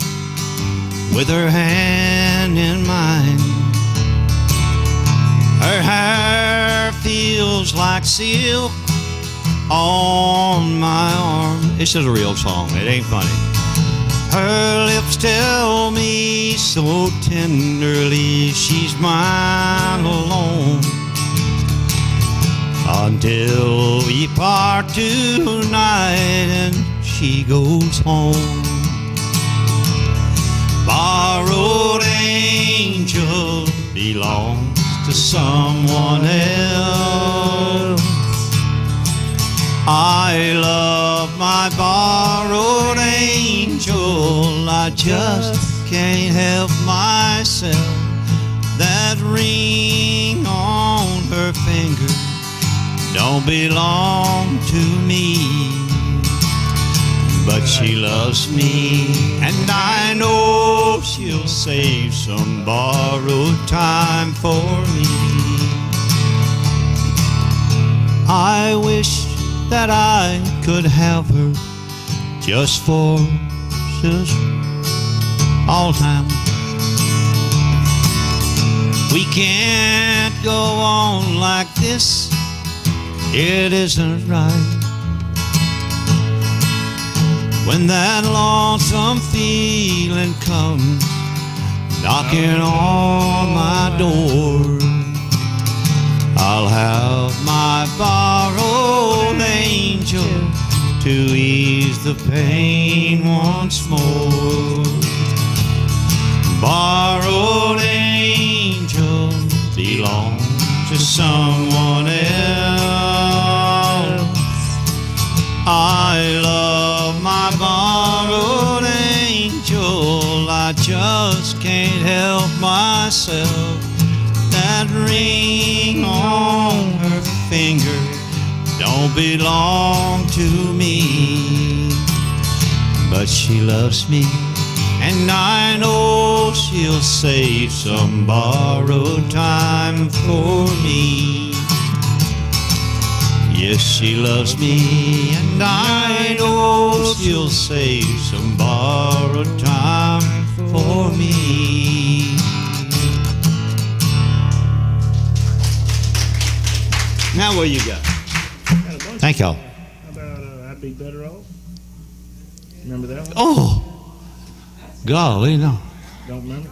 with her hand in mine. Her hair feels like silk on my arm. This is a real song, it ain't funny. Her lips tell me so tenderly she's mine alone, until we part tonight and she goes home. Borrowed angel belongs to someone else. I love my borrowed angel, I just can't help myself. That ring on her finger don't belong to me, but she loves me, and I know she'll save some borrowed time for me. I wish that I could have her just for all time. We can't go on like this, it isn't right. When that lonesome feeling comes knocking on my door, I'll have my borrowed angel to ease the pain once more. Borrowed angel belongs to someone else. I love my borrowed angel, I just can't help myself. That ring on her finger don't belong to me, but she loves me, and I know she'll save some borrowed time for me. Yes, she loves me, and I know she'll save some borrowed time for me. Now what you got? Thank y'all. How about I'd Be Better Off? Remember that one? Oh, golly, no. Don't remember?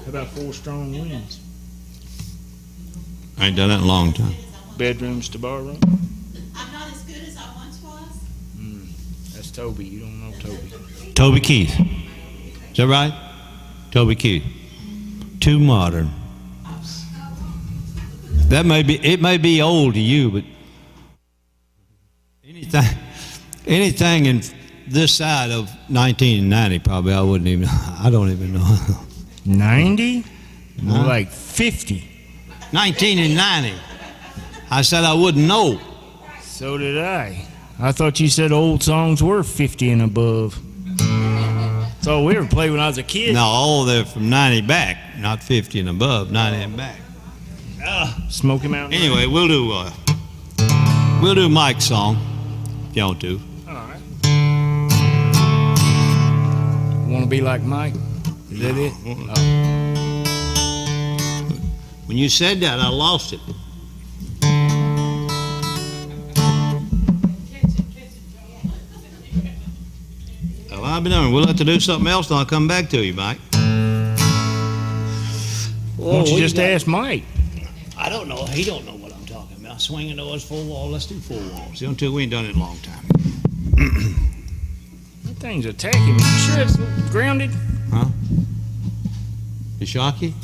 How about Four Strong Winds? I ain't done that in a long time. Bedrooms to Barroom? I'm not as good as I once was. That's That's Toby. You don't know Toby. Toby Keith. Is that right? Toby Keith. Too modern. It may be old to you, but anything in this side of 1990 probably I don't even know. 90? More like 50. 1990. I said I wouldn't know. So did I. I thought you said old songs were 50 and above. That's all we ever played when I was a kid. No, they're from 90 back, not 50 and above, 90 and back. Smoky Mountain. Anyway, we'll do Mike's song if you want to. All right. Want to be like Mike? Is that it? Oh. When you said that, I lost it. Well, I'll be done. We'll have to do something else, and I'll come back to you, Mike. Why don't you just ask Mike? I don't know. He don't know what I'm talking about. Swinging doors, full wall. Let's do full walls. Until we ain't done it in a long time. That thing's attacking me. You sure it's grounded? Huh? You shock you?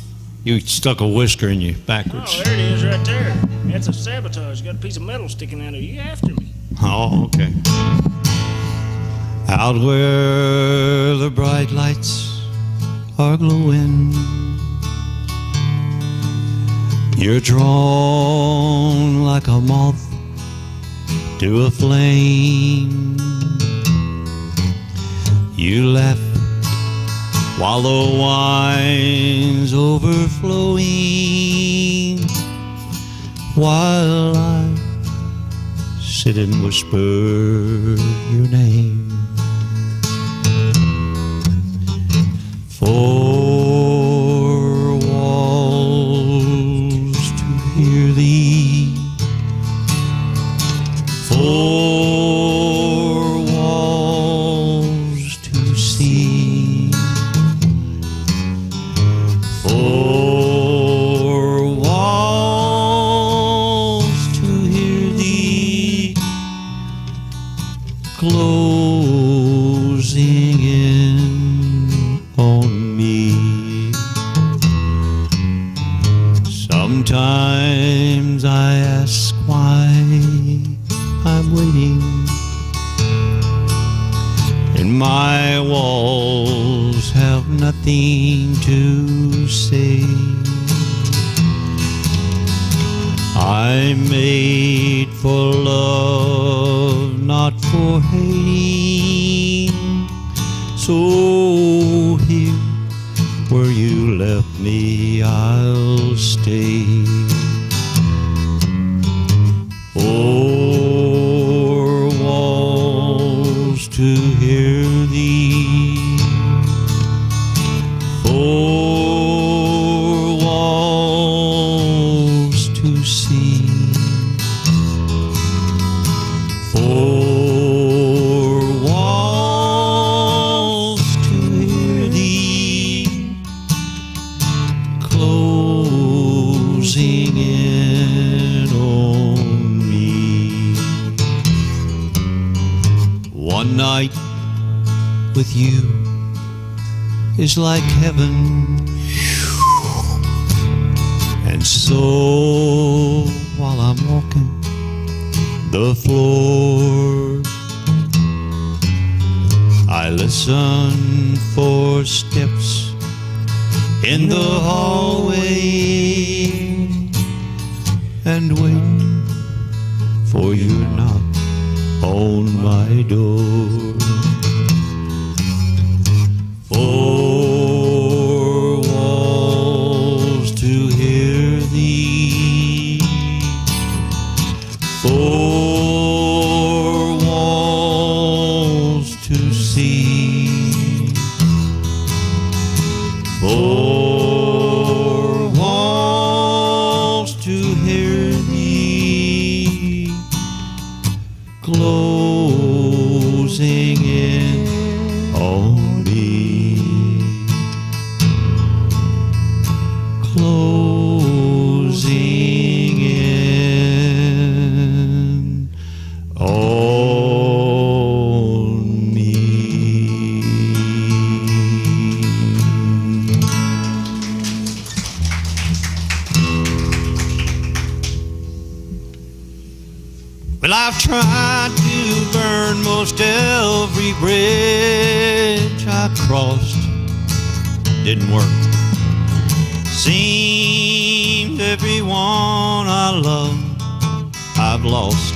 You stuck a whisker in you backwards. Oh, there it is right there. That's a sabotage. You got a piece of metal sticking out of you. You after me. Oh, okay. Out where the bright lights are glowing, you're drawn like a moth to a flame. You laugh while the wine's overflowing, while I sit and whisper your name. Four walls to hear thee, four walls to see, four walls to hear thee, closing in on me. Sometimes I ask why I'm waiting, and my walls have nothing to say. I'm made for love, not for hating. So here, where you left me, I'll stay. Four walls to hear thee, four walls to see, four walls to hear thee, closing in on me. One night with you is like heaven, and so while I'm walking the floor, I listen for steps in the hallway and wait for your knock on my door. Four walls to hear thee, four walls to see, four walls to hear thee, closing in on me, closing in on Well, I've tried to burn most every bridge I crossed. Didn't work. Seems everyone I love I've lost.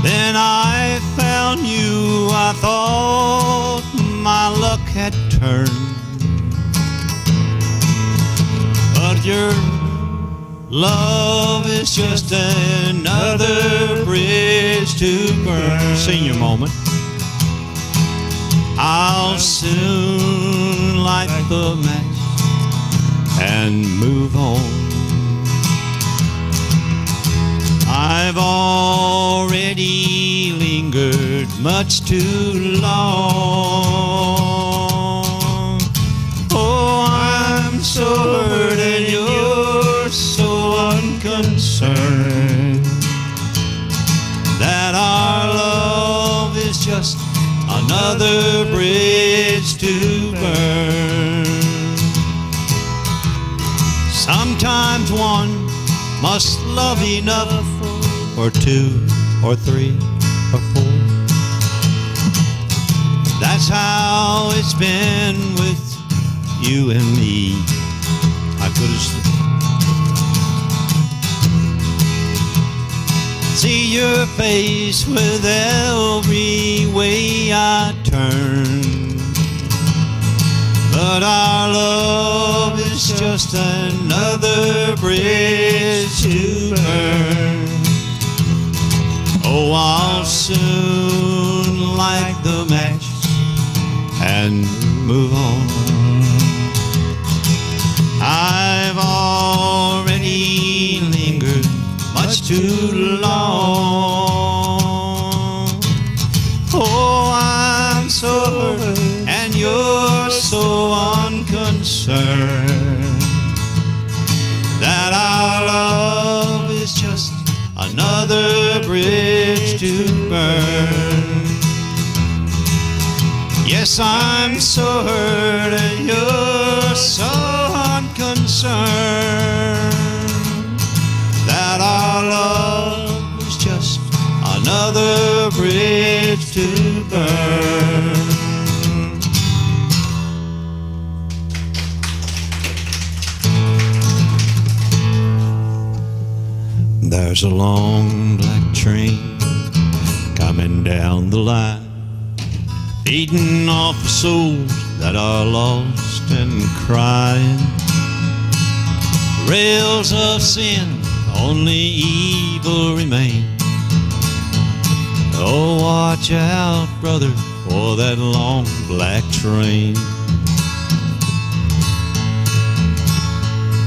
Then I found you, I thought my luck had turned. But your love is just another bridge to burn. Senior moment. I'll soon light the match and move on. I've already lingered much too long. Oh, I'm so hurt and you're so unconcerned that our love is just another bridge to burn. Sometimes one must love enough for two or three or four. That's how it's been with you and me. I could have see your face with every way I turn. But our love is just another bridge to burn. Oh, I'll soon light the match and move on. I've already lingered much too long. Oh, I'm so hurt and you're so unconcerned that our love is just another bridge to burn. Yes, I'm so hurt and you're so unconcerned that our love is just another bridge to burn. There's a long black train coming down the line, feeding off the souls that are lost and crying. Rails of sin, only evil remain. Oh, watch out, brother, for that long black train.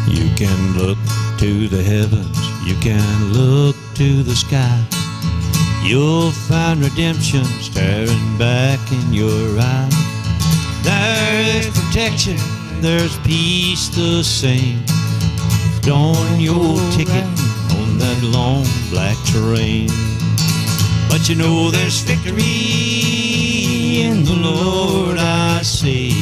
You can look to the heavens, you can look to the sky. You'll find redemption staring back in your eyes. There is protection, there's peace the same. On your ticket on that long black train. But you know there's victory in the Lord, I say.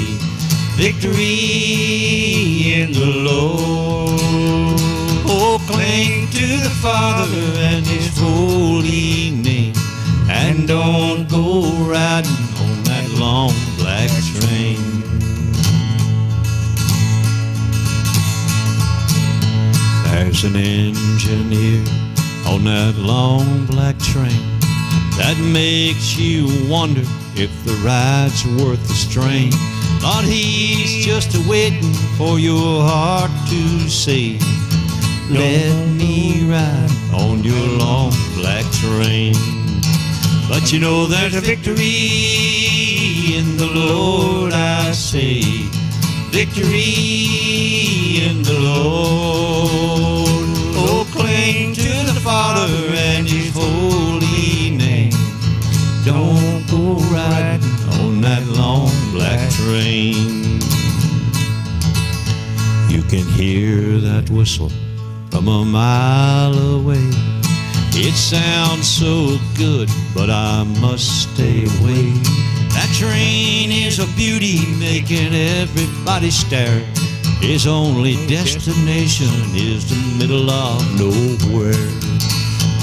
Victory in the Lord. Oh, cling to the Father and His holy name, and don't go riding on that long black train. There's an engineer on that long black train that makes you wonder if the ride's worth the strain. But he's just a-waiting for your heart to say, let me ride on your long black train. But you know there's a victory in the Lord, I say. Victory in the Lord. Oh, cling to the Father and His holy name. Don't go riding on that long black train. You can hear that whistle from a mile away. It sounds so good, but I must stay away. That train is a beauty, making everybody stare. His only destination is the middle of nowhere.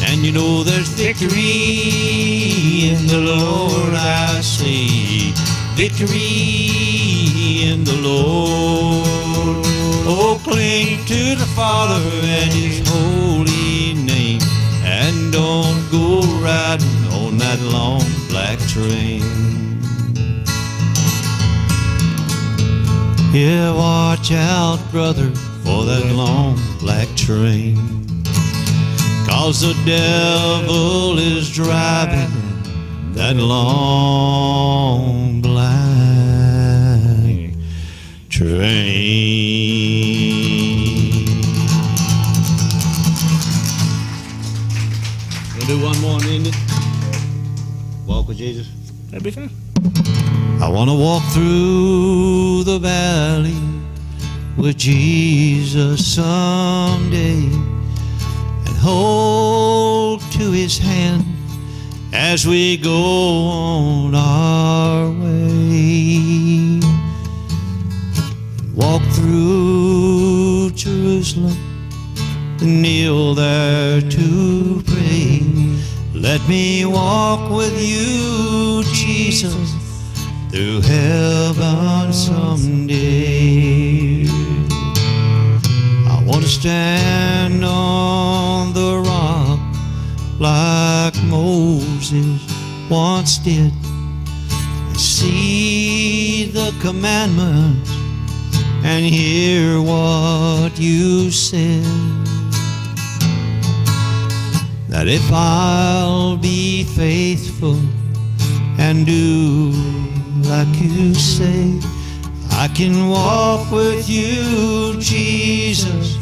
And you know there's victory in the Lord, I say. Victory in the Lord. Oh, cling to the Father and His holy name, and don't go riding on that long black train. Yeah, watch out, brother, for that long black train, 'cause the devil is driving that long black train. We'll do one more and end it. Walk with Jesus. That'd be fine. I want to walk through the valley with Jesus someday, and hold to His hand as we go on our way. Walk through Jerusalem and kneel there to pray. Let me walk with you, Jesus, through heaven someday. I want to stand on the rock like Moses once did, and see the commandments and hear what you said. That if I'll be faithful and do like you say, I can walk with you, Jesus,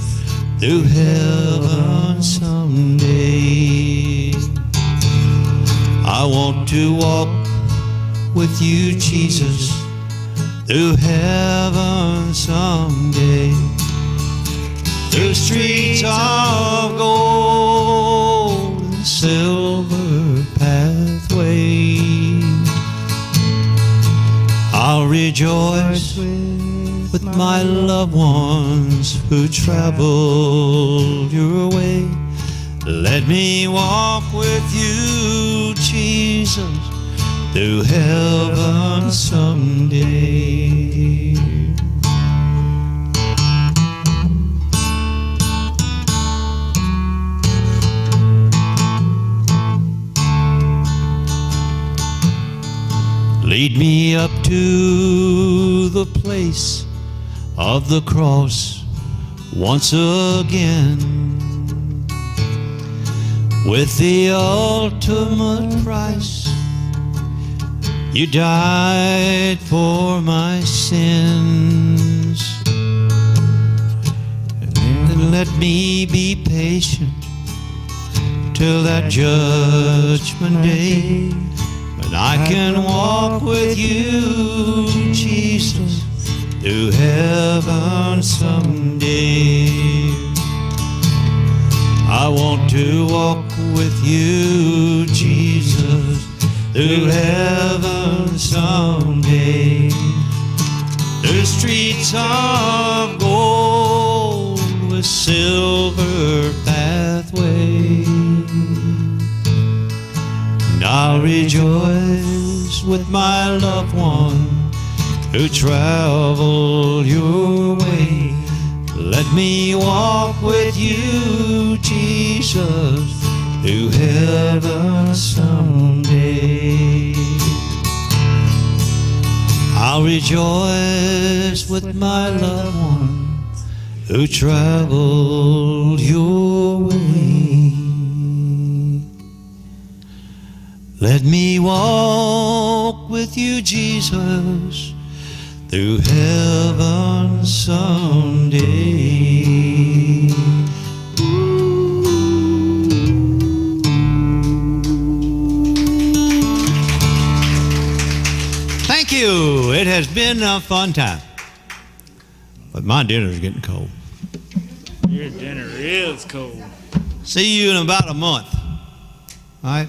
through heaven someday. I want to walk with you, Jesus, through heaven someday. Through streets of gold and silver pathway, I'll rejoice with my loved ones who travel your way. Let me walk with you, Jesus, through heaven someday. Lead me up to the place of the cross once again, with the ultimate price. You died for my sins. And let me be patient till that judgment day, when I can walk with you, Jesus, through heaven someday. I want to walk with you, Jesus, through heaven someday. Through streets of gold with silver pathway, and I'll rejoice with my loved one who travel your way. Let me walk with you, Jesus, through heaven someday. I'll rejoice with my loved one who traveled your way. Let me walk with you, Jesus, through heaven someday. Thank you. It has been a fun time. But my dinner's getting cold. Your dinner is cold. See you in about a month. All right?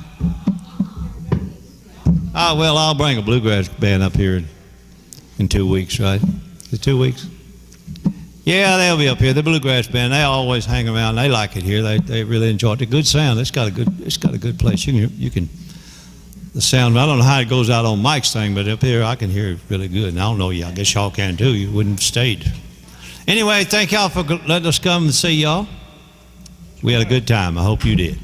Ah, well, I'll bring a bluegrass band up here in 2 weeks, right? Is it 2 weeks? Yeah, they'll be up here. The bluegrass band, they always hang around. They like it here. They really enjoy it. The good sound. It's got a good place. You can the sound. I don't know how it goes out on Mike's thing, but up here I can hear it really good. And I don't know you. I guess y'all can too. You wouldn't have stayed. Anyway, thank y'all for letting us come and see y'all. We had a good time. I hope you did.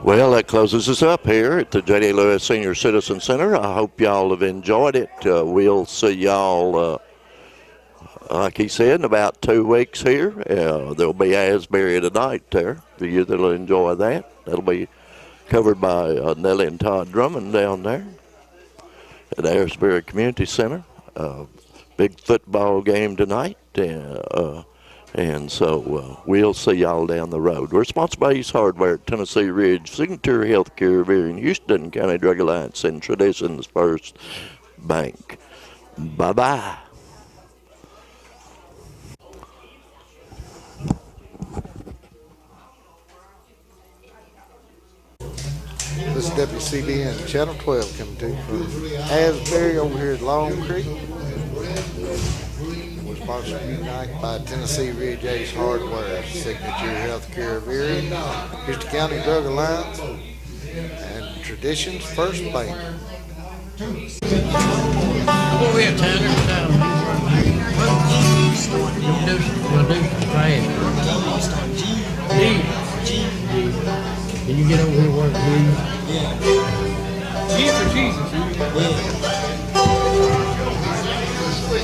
Well, that closes us up here at the J.D. Lewis Senior Citizen Center. I hope y'all have enjoyed it. We'll see y'all, like he said, in about 2 weeks here. There'll be Asbury tonight there for you that'll enjoy that. That'll be covered by Nellie and Todd Drummond down there at Asbury Community Center. Big football game tonight. And so we'll see y'all down the road. We're sponsored by East Hardware at Tennessee Ridge, Signature Healthcare here in Houston, County Drug Alliance, and Traditions First Bank. Bye-bye. This is WCBN Channel 12 coming to you from Asbury over here at Long Creek. We're sponsored tonight by Tennessee Ridge Ace Hardware, Signature Healthcare of Erie, Houston County Drug Alliance, and Traditions First Bank. Where we at, Tanner? We'll do some trash. Can you get over here and work, please? Yeah. G for Jesus.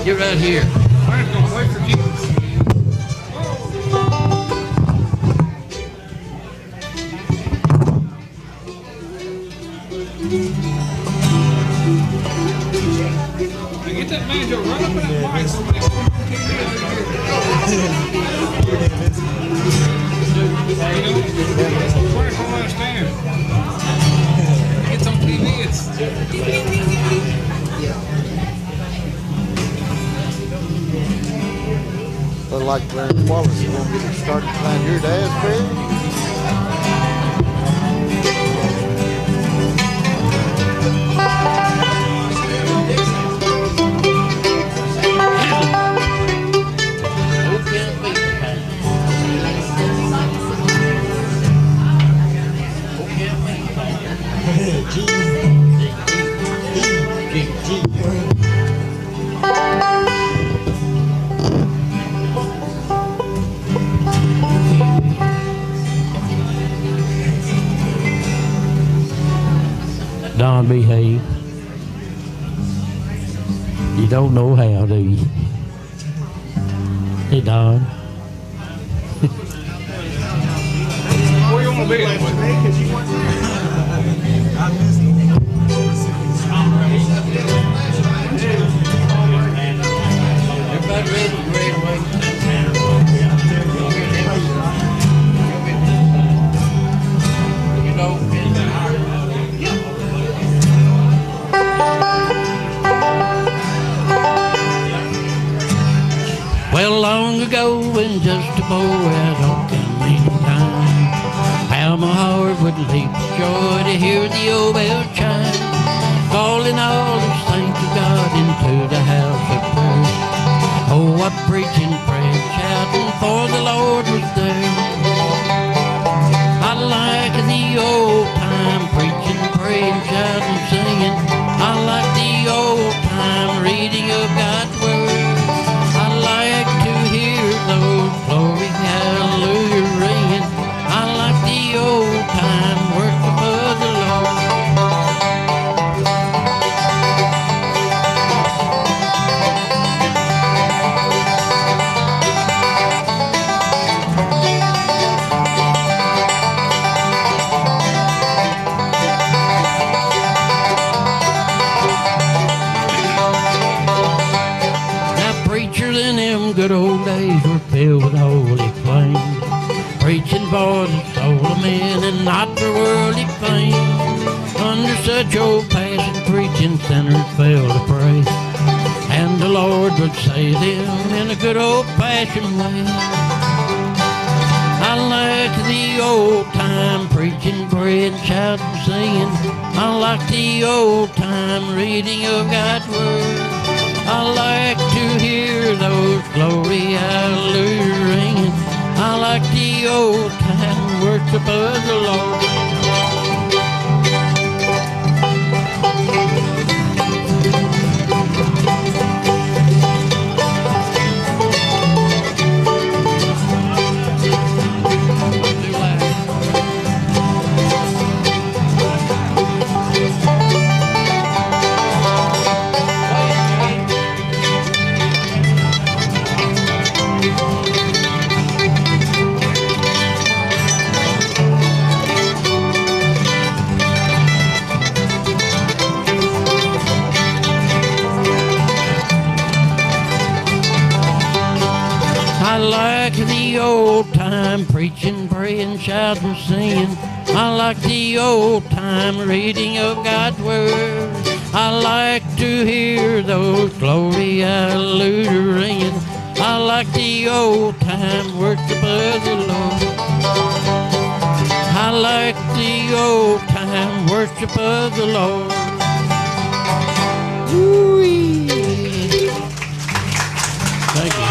Get right here. Wait for Jesus. Get that man to run up in that mic. Somebody come on TV It's on TV. It's Look like Clarence Wallace is going to get it started tonight here at Asbury. Don, behave. You don't know how, do you? Hey, Don. Where you want to be? Everybody ready to graduate? You know, well, long ago, when just a boy out on campaign time, how my heart would leap with joy to hear the old bell chime, calling all the saints of God into the house of prayer. Oh, I preaching, praying, shouting, for the Lord was there. I like the old time preaching, praying, shouting, singing. I like the old time reading of God's word. I like to hear those glory hallelujah ringing. I like the old time worship of the Lord. them good old days were filled with holy flame, preaching for the soul of men and not for worldly fame. Under such old passion preaching, sinners fell to pray, and the Lord would save them in a good old-fashioned way. I like the old-time preaching, praying, shouting, singing. I like the old-time reading of God's Word. I like to hear those glory hallelujah ringing. I like the old-time worship of the Lord. I like the old-time preaching, praying, shouting, singing. I like the old-time reading of God's Word. I like to hear those glory hallelujah ringing. I like the old-time worship of the Lord. I like the old-time worship of the Lord. Woo-wee. Thank you.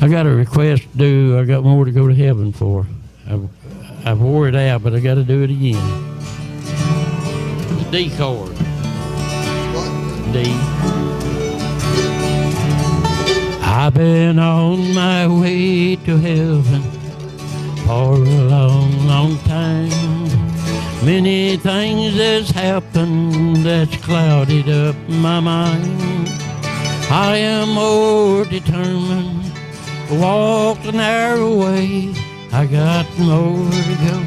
I got a request to do. I got more to go to heaven for. I've wore it out, but I got to do it again. The D chord. D. I've been on my way to heaven for a long, long time. Many things has happened that's clouded up my mind. I am more determined walk the narrow way. I got more to go,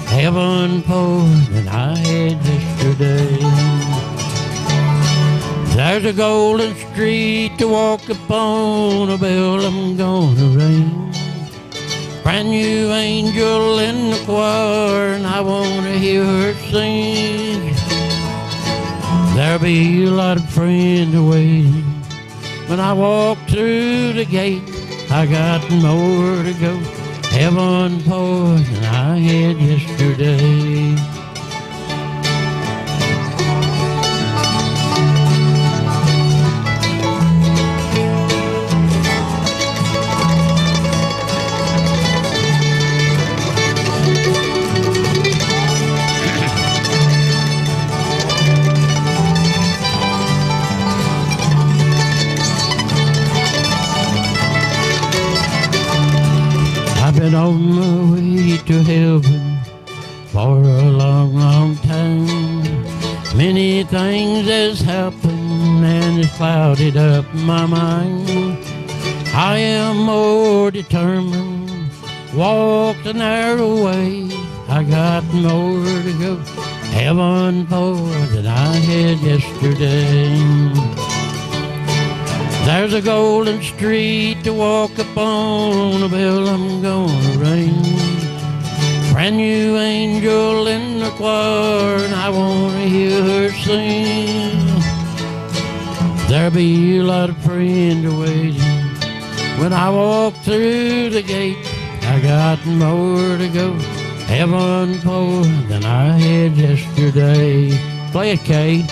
heaven for than I had yesterday. There's a golden street to walk upon, a bell I'm gonna ring. Brand new angel in the choir, and I wanna hear her sing. There'll be a lot of friends waiting when I walk through the gate. I got more to go, heaven for than I had yesterday. I've been on my way to heaven for a long, long time. Many things has happened and it's clouded up my mind. I am more determined, walk the narrow way. I got more to go, heaven for than I had yesterday. There's a golden street to walk upon, a bell I'm gonna ring. Brand new angel in the choir, and I wanna hear her sing. There'll be a lot of friends waiting when I walk through the gate. I got more to go, heaven for than I had yesterday. Play it, Kay.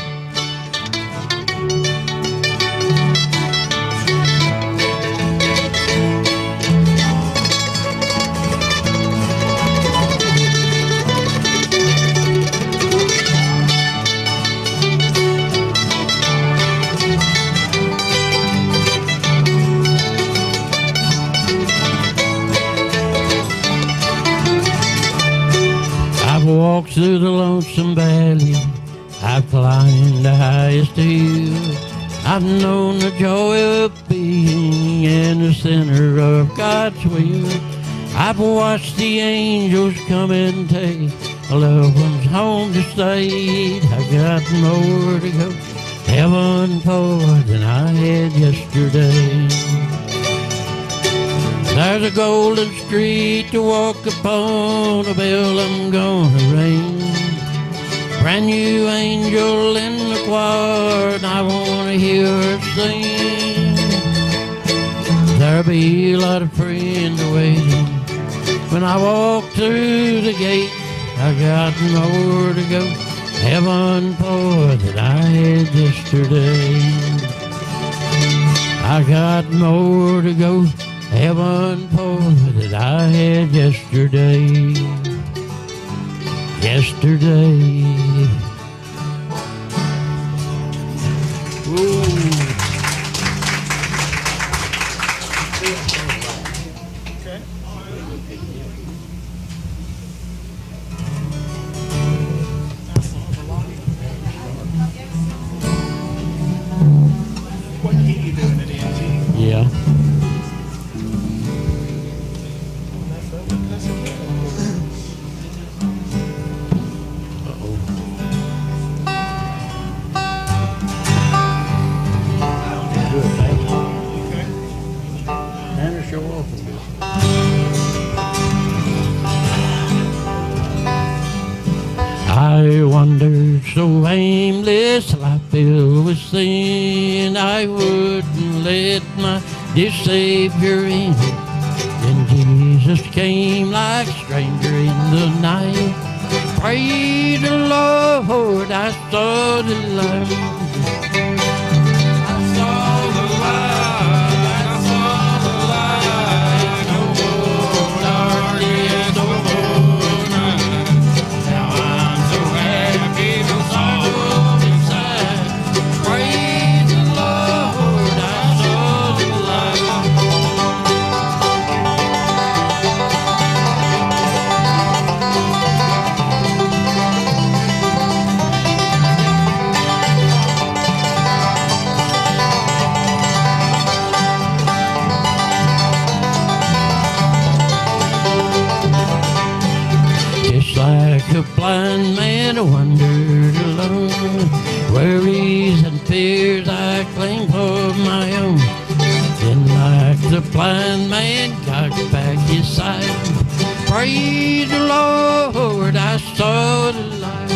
I've walked through the lonesome valley, I've climbed the highest hill. I've known the joy of being in the center of God's will. I've watched the angels come and take A loved one's home to stay. I got more to go. Heaven for than I had yesterday. There's a golden street to walk upon, a bell I'm gonna ring. Brand new angel in the choir, and I wanna hear her sing. There'll be a lot of friends waiting when I walk through the gate. I got more to go. Heaven for that I had yesterday. I got more to go. Heaven for that I had yesterday. Yesterday. What key you doing it in, G? Yeah. I wandered so aimless till I filled with sin. I wouldn't let my dear Savior in. Then Jesus came like a stranger in the night. Praise the Lord, I saw the light. I saw the light, I saw the light. No more darkness, no more night. Now I'm so happy, no sorrow inside. Praise the Lord, I saw the light. Just like a blind man, I wandered alone. Worries and fears I claimed for my own. Then like the blind man, God back his sight. Praise the Lord, I saw the light.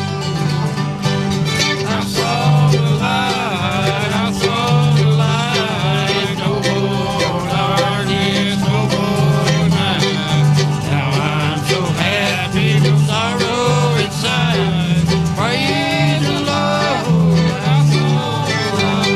I saw the light, I saw the light. No more darkness, no more night. Now I'm so happy, no sorrow inside. Praise the Lord, I saw the light.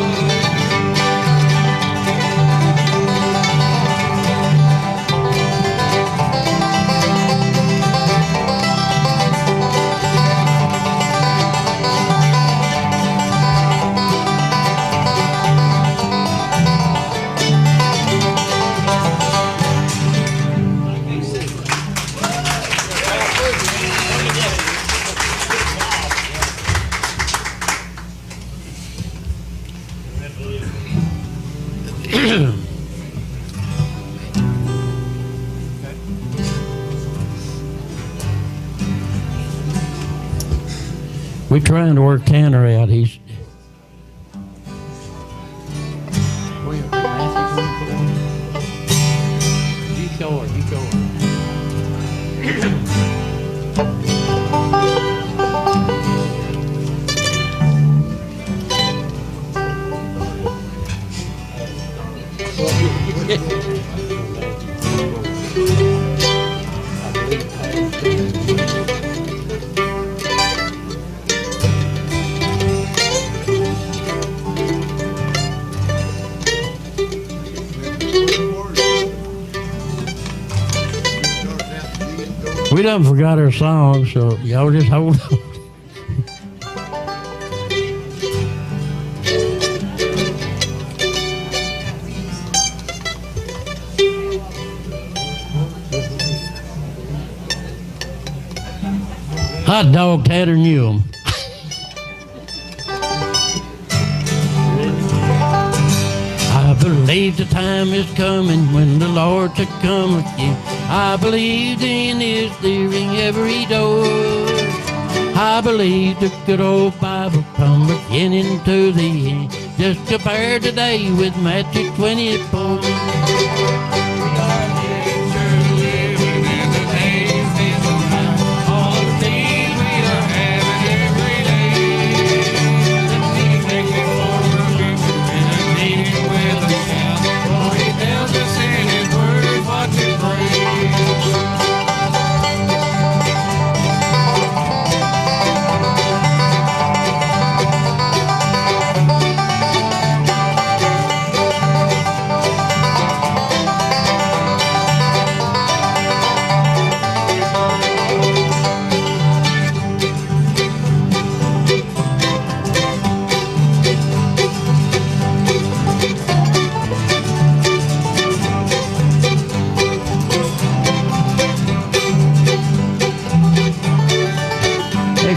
We're trying to work Tanner out. He's. We done forgot our song, so y'all just hold on. Hot dog Tanner knew him. I believe the time is coming when the Lord to come again. I believe in His clearing every door. I believe the good old Bible come beginning to the end. Just compare today with Matthew 24.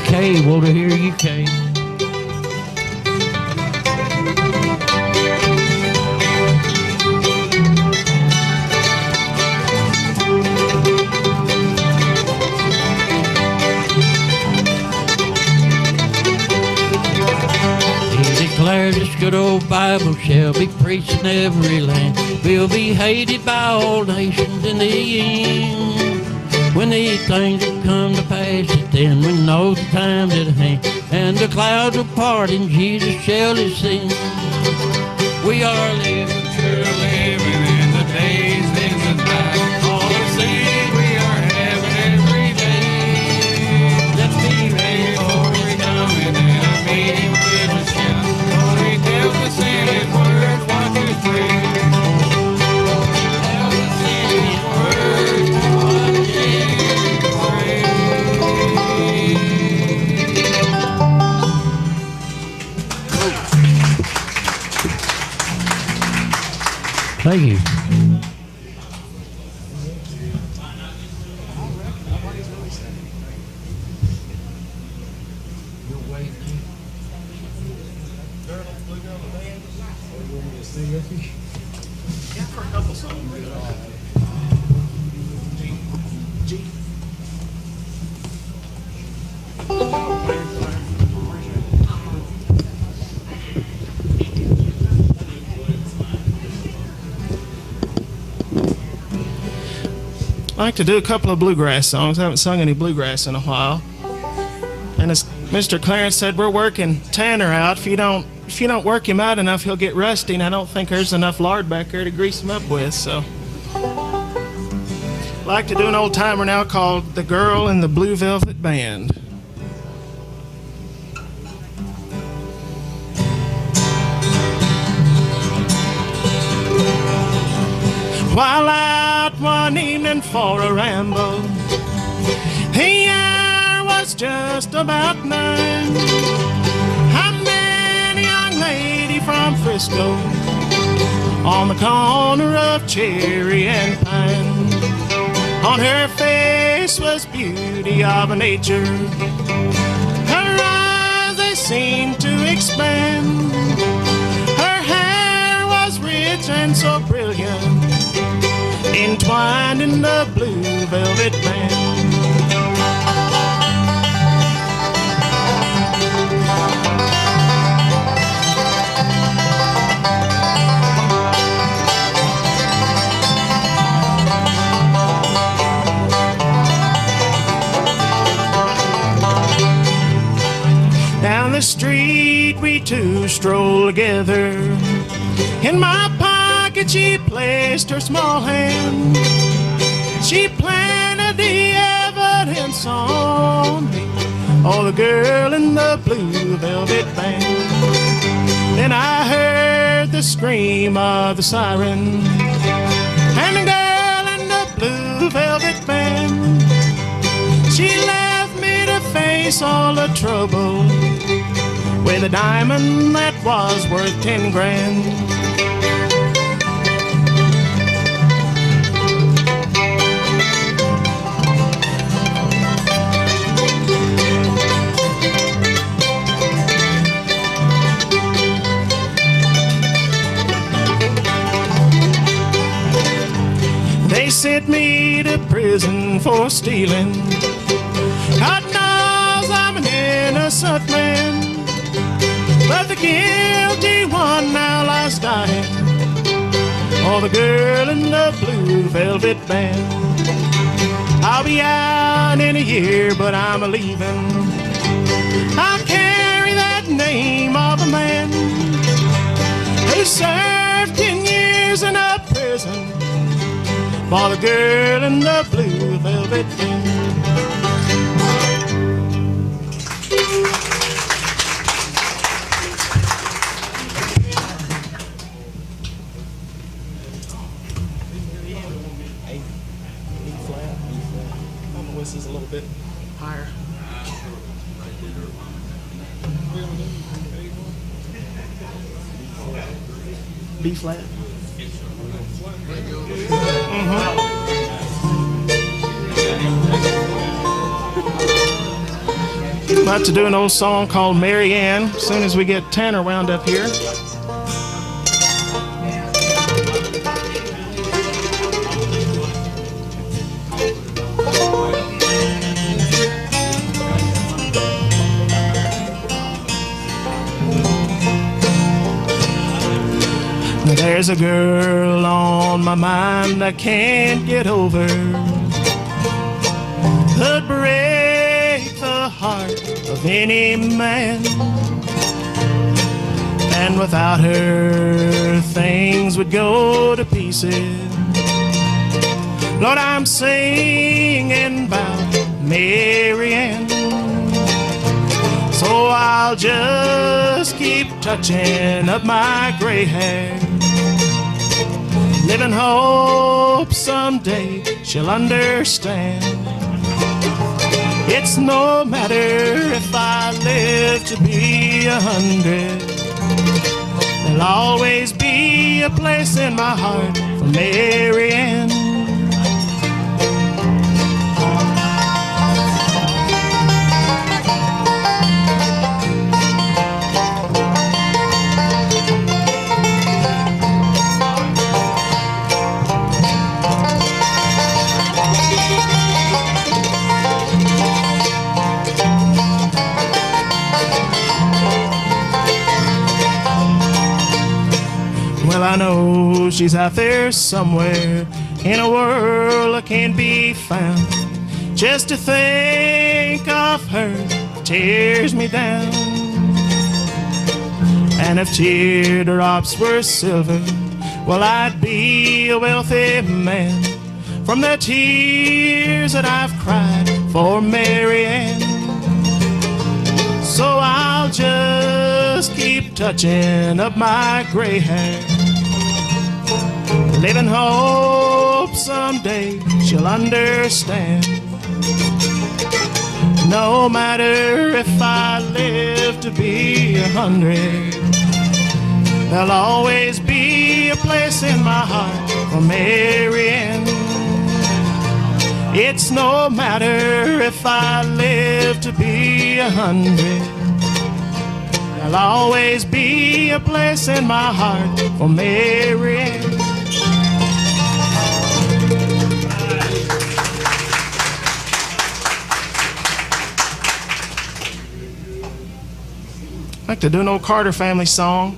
Kay, want to hear you, Kay. He declared this good old Bible shall be preached in every land. We'll be hated by all nations in the end. When these things have come to pass, then we know the time's at hand, and the clouds will part and Jesus shall descend. We are living, sure living in the days, things and nights. All the things we are having every day. Let's be ready for His coming and a meeting with a shout. For He tells us in His word, 1, 2, 3. Tells us in His word, 1, 2, 3. Thank you. I like to do a couple of bluegrass songs. I haven't sung any bluegrass in a while. And as Mr. Clarence said, we're working Tanner out. If you don't work him out enough, he'll get rusty, and I don't think there's enough lard back there to grease him up with. So I like to do an old timer now called The Girl in the Blue Velvet Band. While out one evening for a ramble, the hour was just about 9. I met a young lady from Frisco on the corner of Cherry and Pine. On her face was beauty of a nature. Her eyes, they seemed to expand. Her hair was rich and so brilliant, entwined in the blue velvet band. Down the street we two strolled together. In my pocket she placed her small hand. She planted the evidence on me. Oh, the girl in the blue velvet band. Then I heard the scream of the siren, and the girl in the blue velvet band. She left me to face all the trouble with a diamond that was worth 10 grand. They sent me to prison for stealing. God knows I'm an innocent man, but the guilty one now lies dying. Oh, the girl in the blue velvet band. I'll be out in a year, but I'm a-leaving. I'll carry that name of a man who served 10 years in a prison for the girl in the blue velvet band. This is a little bit higher. B flat. About to do an old song called Mary Ann as soon as we get Tanner wound up here. There's a girl on my mind I can't get over, could break the heart of any man, and without her things would go to pieces. Lord, I'm singing about Mary Ann, so I'll just keep touching up my gray hair, live in hope someday she'll understand. It's no matter if I live to be 100, there'll always be a place in my heart for Mary Ann. Well, I know she's out there somewhere in a world that can't be found. Just to think of her tears me down. And if teardrops were silver, well, I'd be a wealthy man from the tears that I've cried for Mary Ann. So I'll just keep touching up my gray hair, live in hope someday she'll understand. No matter if I live to be 100, there'll always be a place in my heart for Mary Ann. It's no matter if I live to be 100, there'll always be a place in my heart for Mary Ann. I'd like to do an old Carter family song.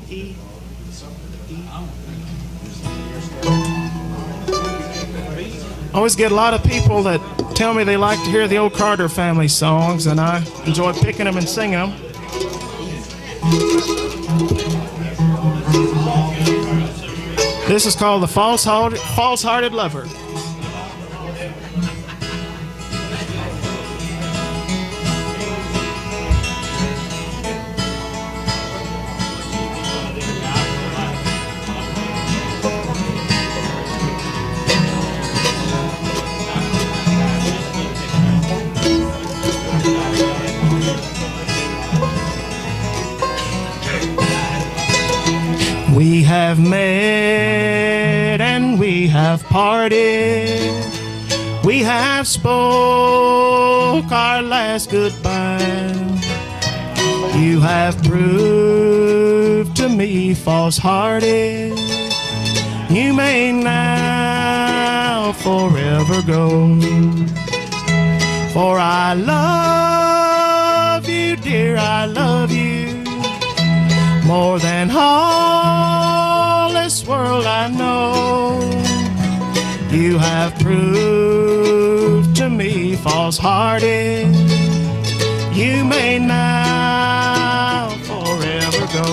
I always get a lot of people that tell me they like to hear the old Carter family songs, and I enjoy picking them and singing them. This is called The False-Hearted Lover. We have met and we have parted. We have spoke our last goodbye. You have proved to me false-hearted. You may now forever go, for I love you dear. dear, I love you more than all this world I know. You have proved to me, false-hearted, you may now forever go.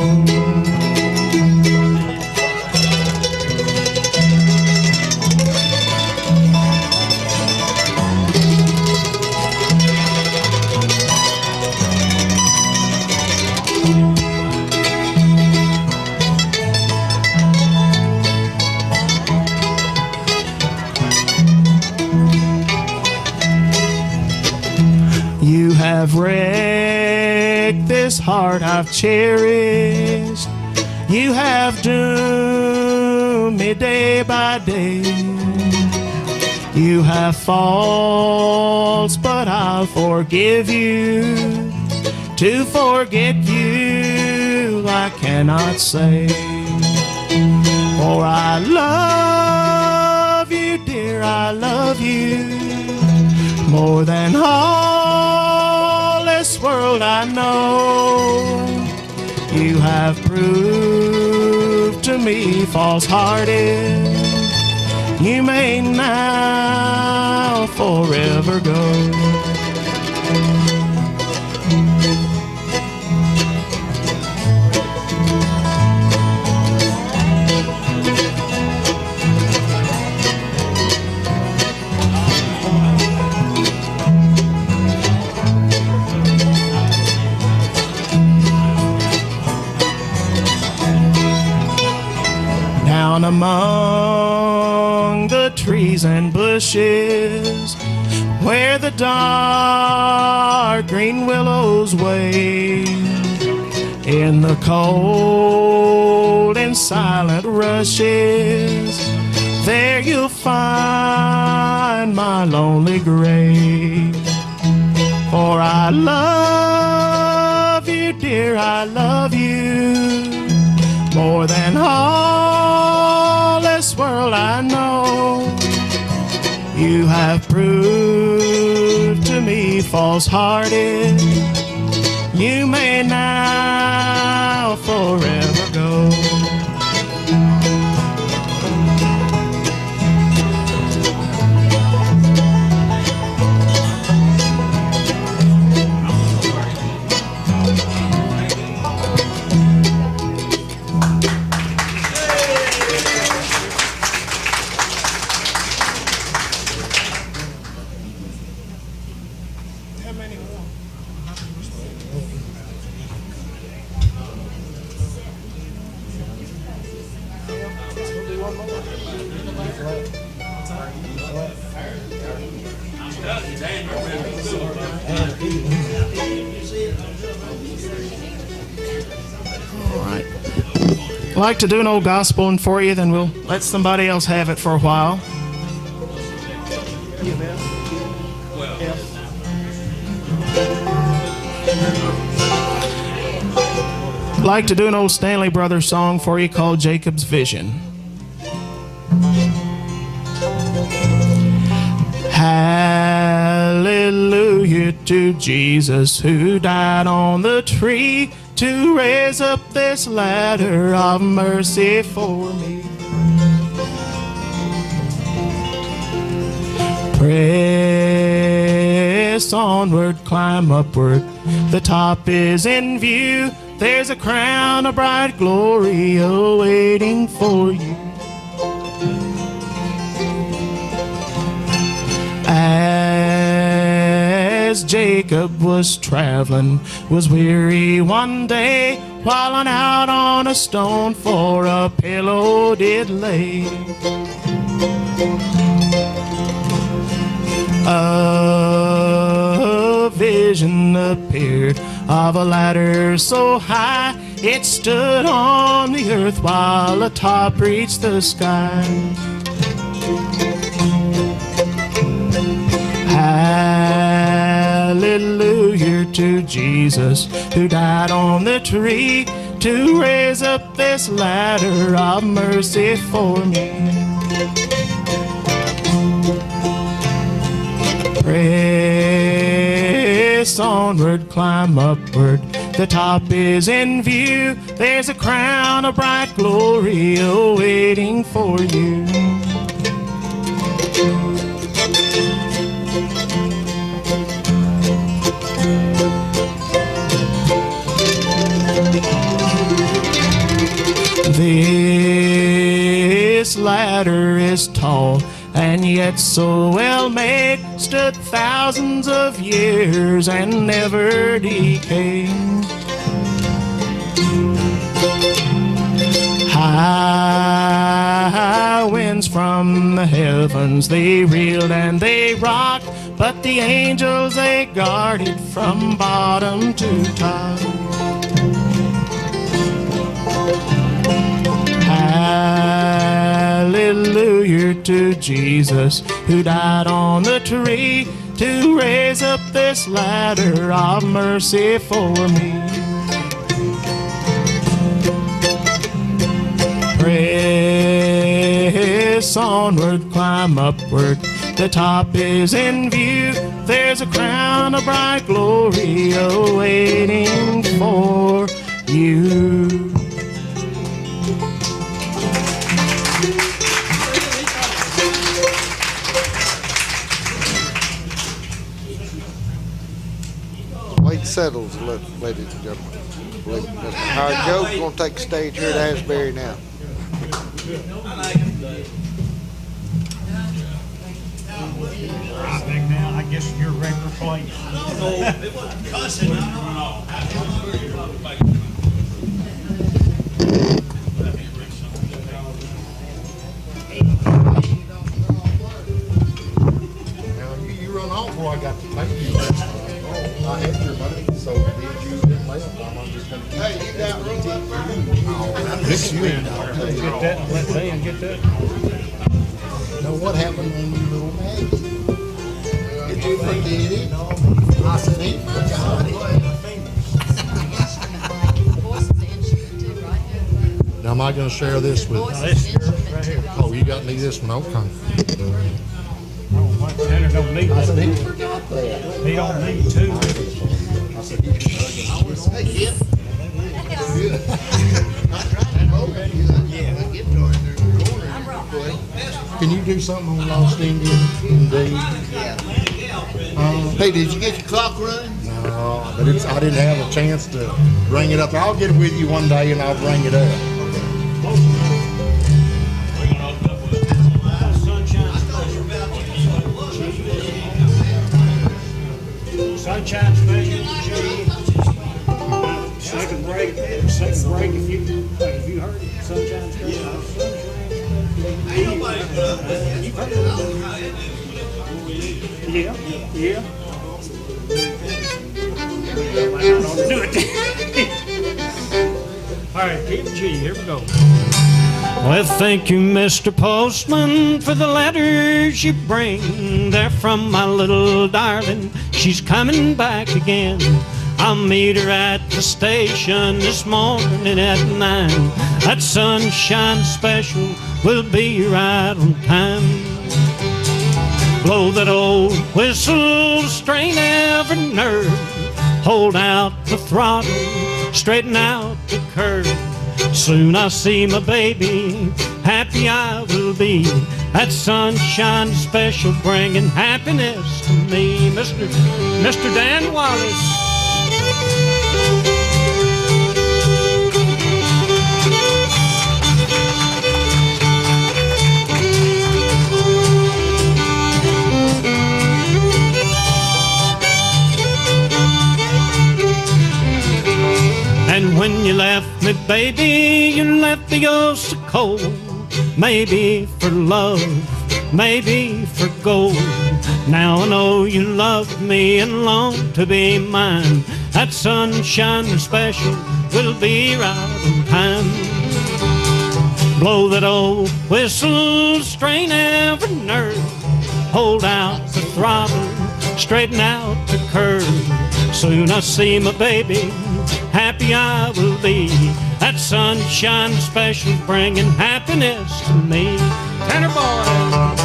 You have wrecked this heart I've cherished. You have doomed me day by day. You have faults, but I'll forgive you. To forget you I cannot say. For I love you, dear, I love you more than all this world I know. You have proved to me, false-hearted, you may now forever go. Down among the trees and bushes, where the dark green willows wave, in the cold and silent rushes, there you'll find my lonely grave. For I love you, dear, I love you more than all this world I know. You have proved to me, false-hearted, you may now forever go. I'd like to do an old gospeling for you, then we'll let somebody else have it for a while. I'd like to do an old Stanley Brothers song for you called Jacob's Vision. Hallelujah to Jesus who died on the tree to raise up this ladder of mercy for me. Press onward, climb upward, the top is in view. There's a crown of bright glory awaiting for you. As Jacob was traveling, was weary one day, while out on a stone for a pillow did lay. A vision appeared of a ladder so high, it stood on the earth while the top reached the sky. Hallelujah to Jesus who died on the tree to raise up this ladder of mercy for me. Praise Press onward, climb upward, the top is in view. There's a crown of bright glory awaiting for you. This ladder is tall and yet so well made, stood thousands of years and never decayed. High winds from the heavens, they reeled and they rocked, but the angels, they guarded from bottom to top. Hallelujah to Jesus, who died on the tree to raise up this ladder of mercy for me. Press onward, climb upward, the top is in view. There's a crown of bright glory awaiting for you. Wait settles, ladies and gentlemen. Mr. Howard Joe's going to take the stage here at Asbury now. Right back down. I guess you're ready for play. It wasn't cussing. I don't know. Now, you run off before I got to pay you. I had your money, so did you didn't left? I'm just going to keep Hey, you got room up there? mix you in. Get that. Let Dan get that. Know what happened when you little Maggie? Did you forget it? I said, he forgot it. Now, am I going to share this with? Oh, you got me this one, okay. Tanner don't need I that. said, he forgot that. He don't need two. I said, he Can you do something on Lost Indian? Indeed. Hey, did you get your clock running? No, but I didn't have a chance to bring it up. I'll get it with you one day and I'll bring it up. Sunshine special. Second break if you heard it. Sunshine special. Yeah. Do it. All right, keep it G. Here we go. Well, thank you, Mr. Postman, for the letters you bring. They're from my little darling. She's coming back again. I'll meet her at the station this morning at 9. That sunshine special will be right on time. Blow that old whistle, strain every nerve. Hold out the throttle, straighten out the curve. Soon I'll see my baby, happy I will be. That sunshine special bringing happiness to me. Mr. Dan Wallace. And when you left me, baby, you left me oh so cold. Maybe for love, maybe for gold. Now I know you love me and long to be mine. That sunshine special will be right on time. Blow that old whistle, strain every nerve. Hold out the throttle, straighten out the curve. Soon I see my baby, happy I will be. That sunshine special bringing happiness to me. Tanner boy.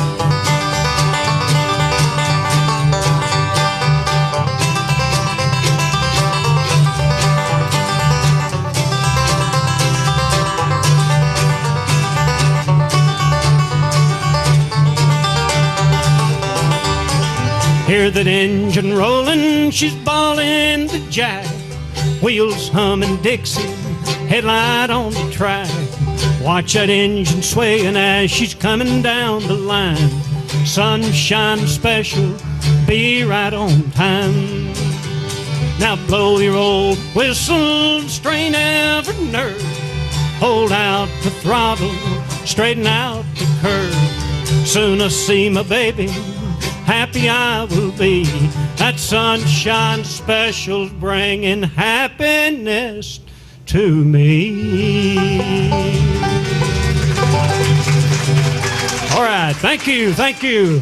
Hear that engine rolling, she's bawling the jack. Wheels humming Dixie, headlight on the track. Watch that engine swaying as she's coming down the line. Sunshine Special, be right on time. Now blow your old whistle, strain every nerve. Hold out the throttle, straighten out the curve. Soon I see my baby, happy I will be. That Sunshine Special's bringing happiness to me. All right, thank you, thank you.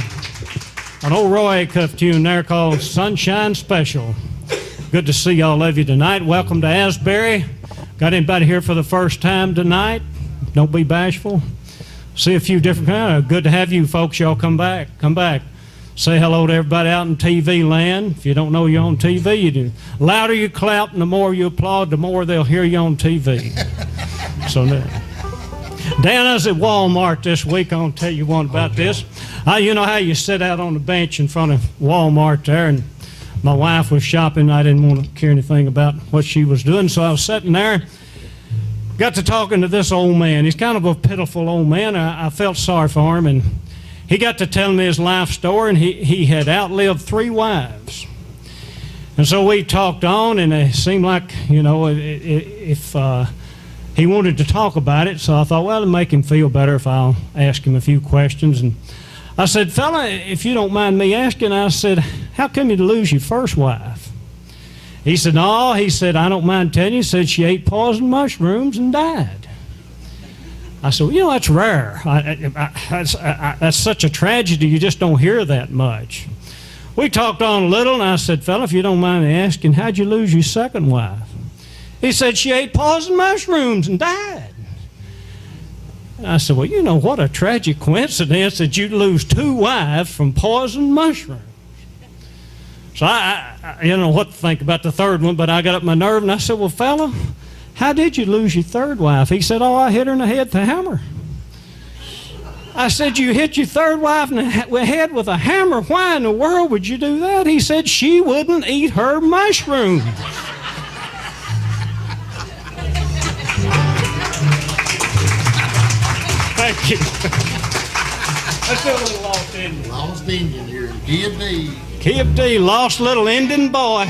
An old Roy Cuff tune there called Sunshine Special. Good to see all of you tonight. Welcome to Asbury. Got anybody here for the first time tonight? Don't be bashful. See a few different, good to have you folks. Y'all come back, come back. Say hello to everybody out in TV land. If you don't know you're on TV, you do. The louder you clap and the more you applaud, the more they'll hear you on TV. So Dan, I was at Walmart this week. I'm going to tell you one about this. You know how you sit out on the bench in front of Walmart there, and my wife was shopping. I didn't want to care anything about what she was doing, so I was sitting there. Got to talking to this old man. He's kind of a pitiful old man. I felt sorry for him, and he got to telling me his life story, and he had outlived 3 wives. And so we talked on, and it seemed like, you know, if he wanted to talk about it, so I thought, well, it'll make him feel better if I'll ask him a few questions. And I said, fella, if you don't mind me asking, I said, how come you lose your first wife? He said, no, he said, I don't mind telling you. He said she ate poisoned mushrooms and died. I said, well, you know, that's rare. That's such a tragedy, you just don't hear that much. We talked on a little, and I said, fella, if you don't mind me asking, how'd you lose your second wife? He said, she ate poisoned mushrooms and died. I said, well, you know, what a tragic coincidence that you'd lose 2 wives from poisoned mushrooms. So I didn't know what to think about the third one, but I got up my nerve and I said, well, fella, how did you lose your third wife? He said, oh, I hit her in the head with a hammer. I said, you hit your third wife in the head with a hammer? Why in the world would you do that? He said, she wouldn't eat her mushrooms. Thank you. That's still a little lost Indian. Lost Indian here. Give D. Give D, lost little Indian boy.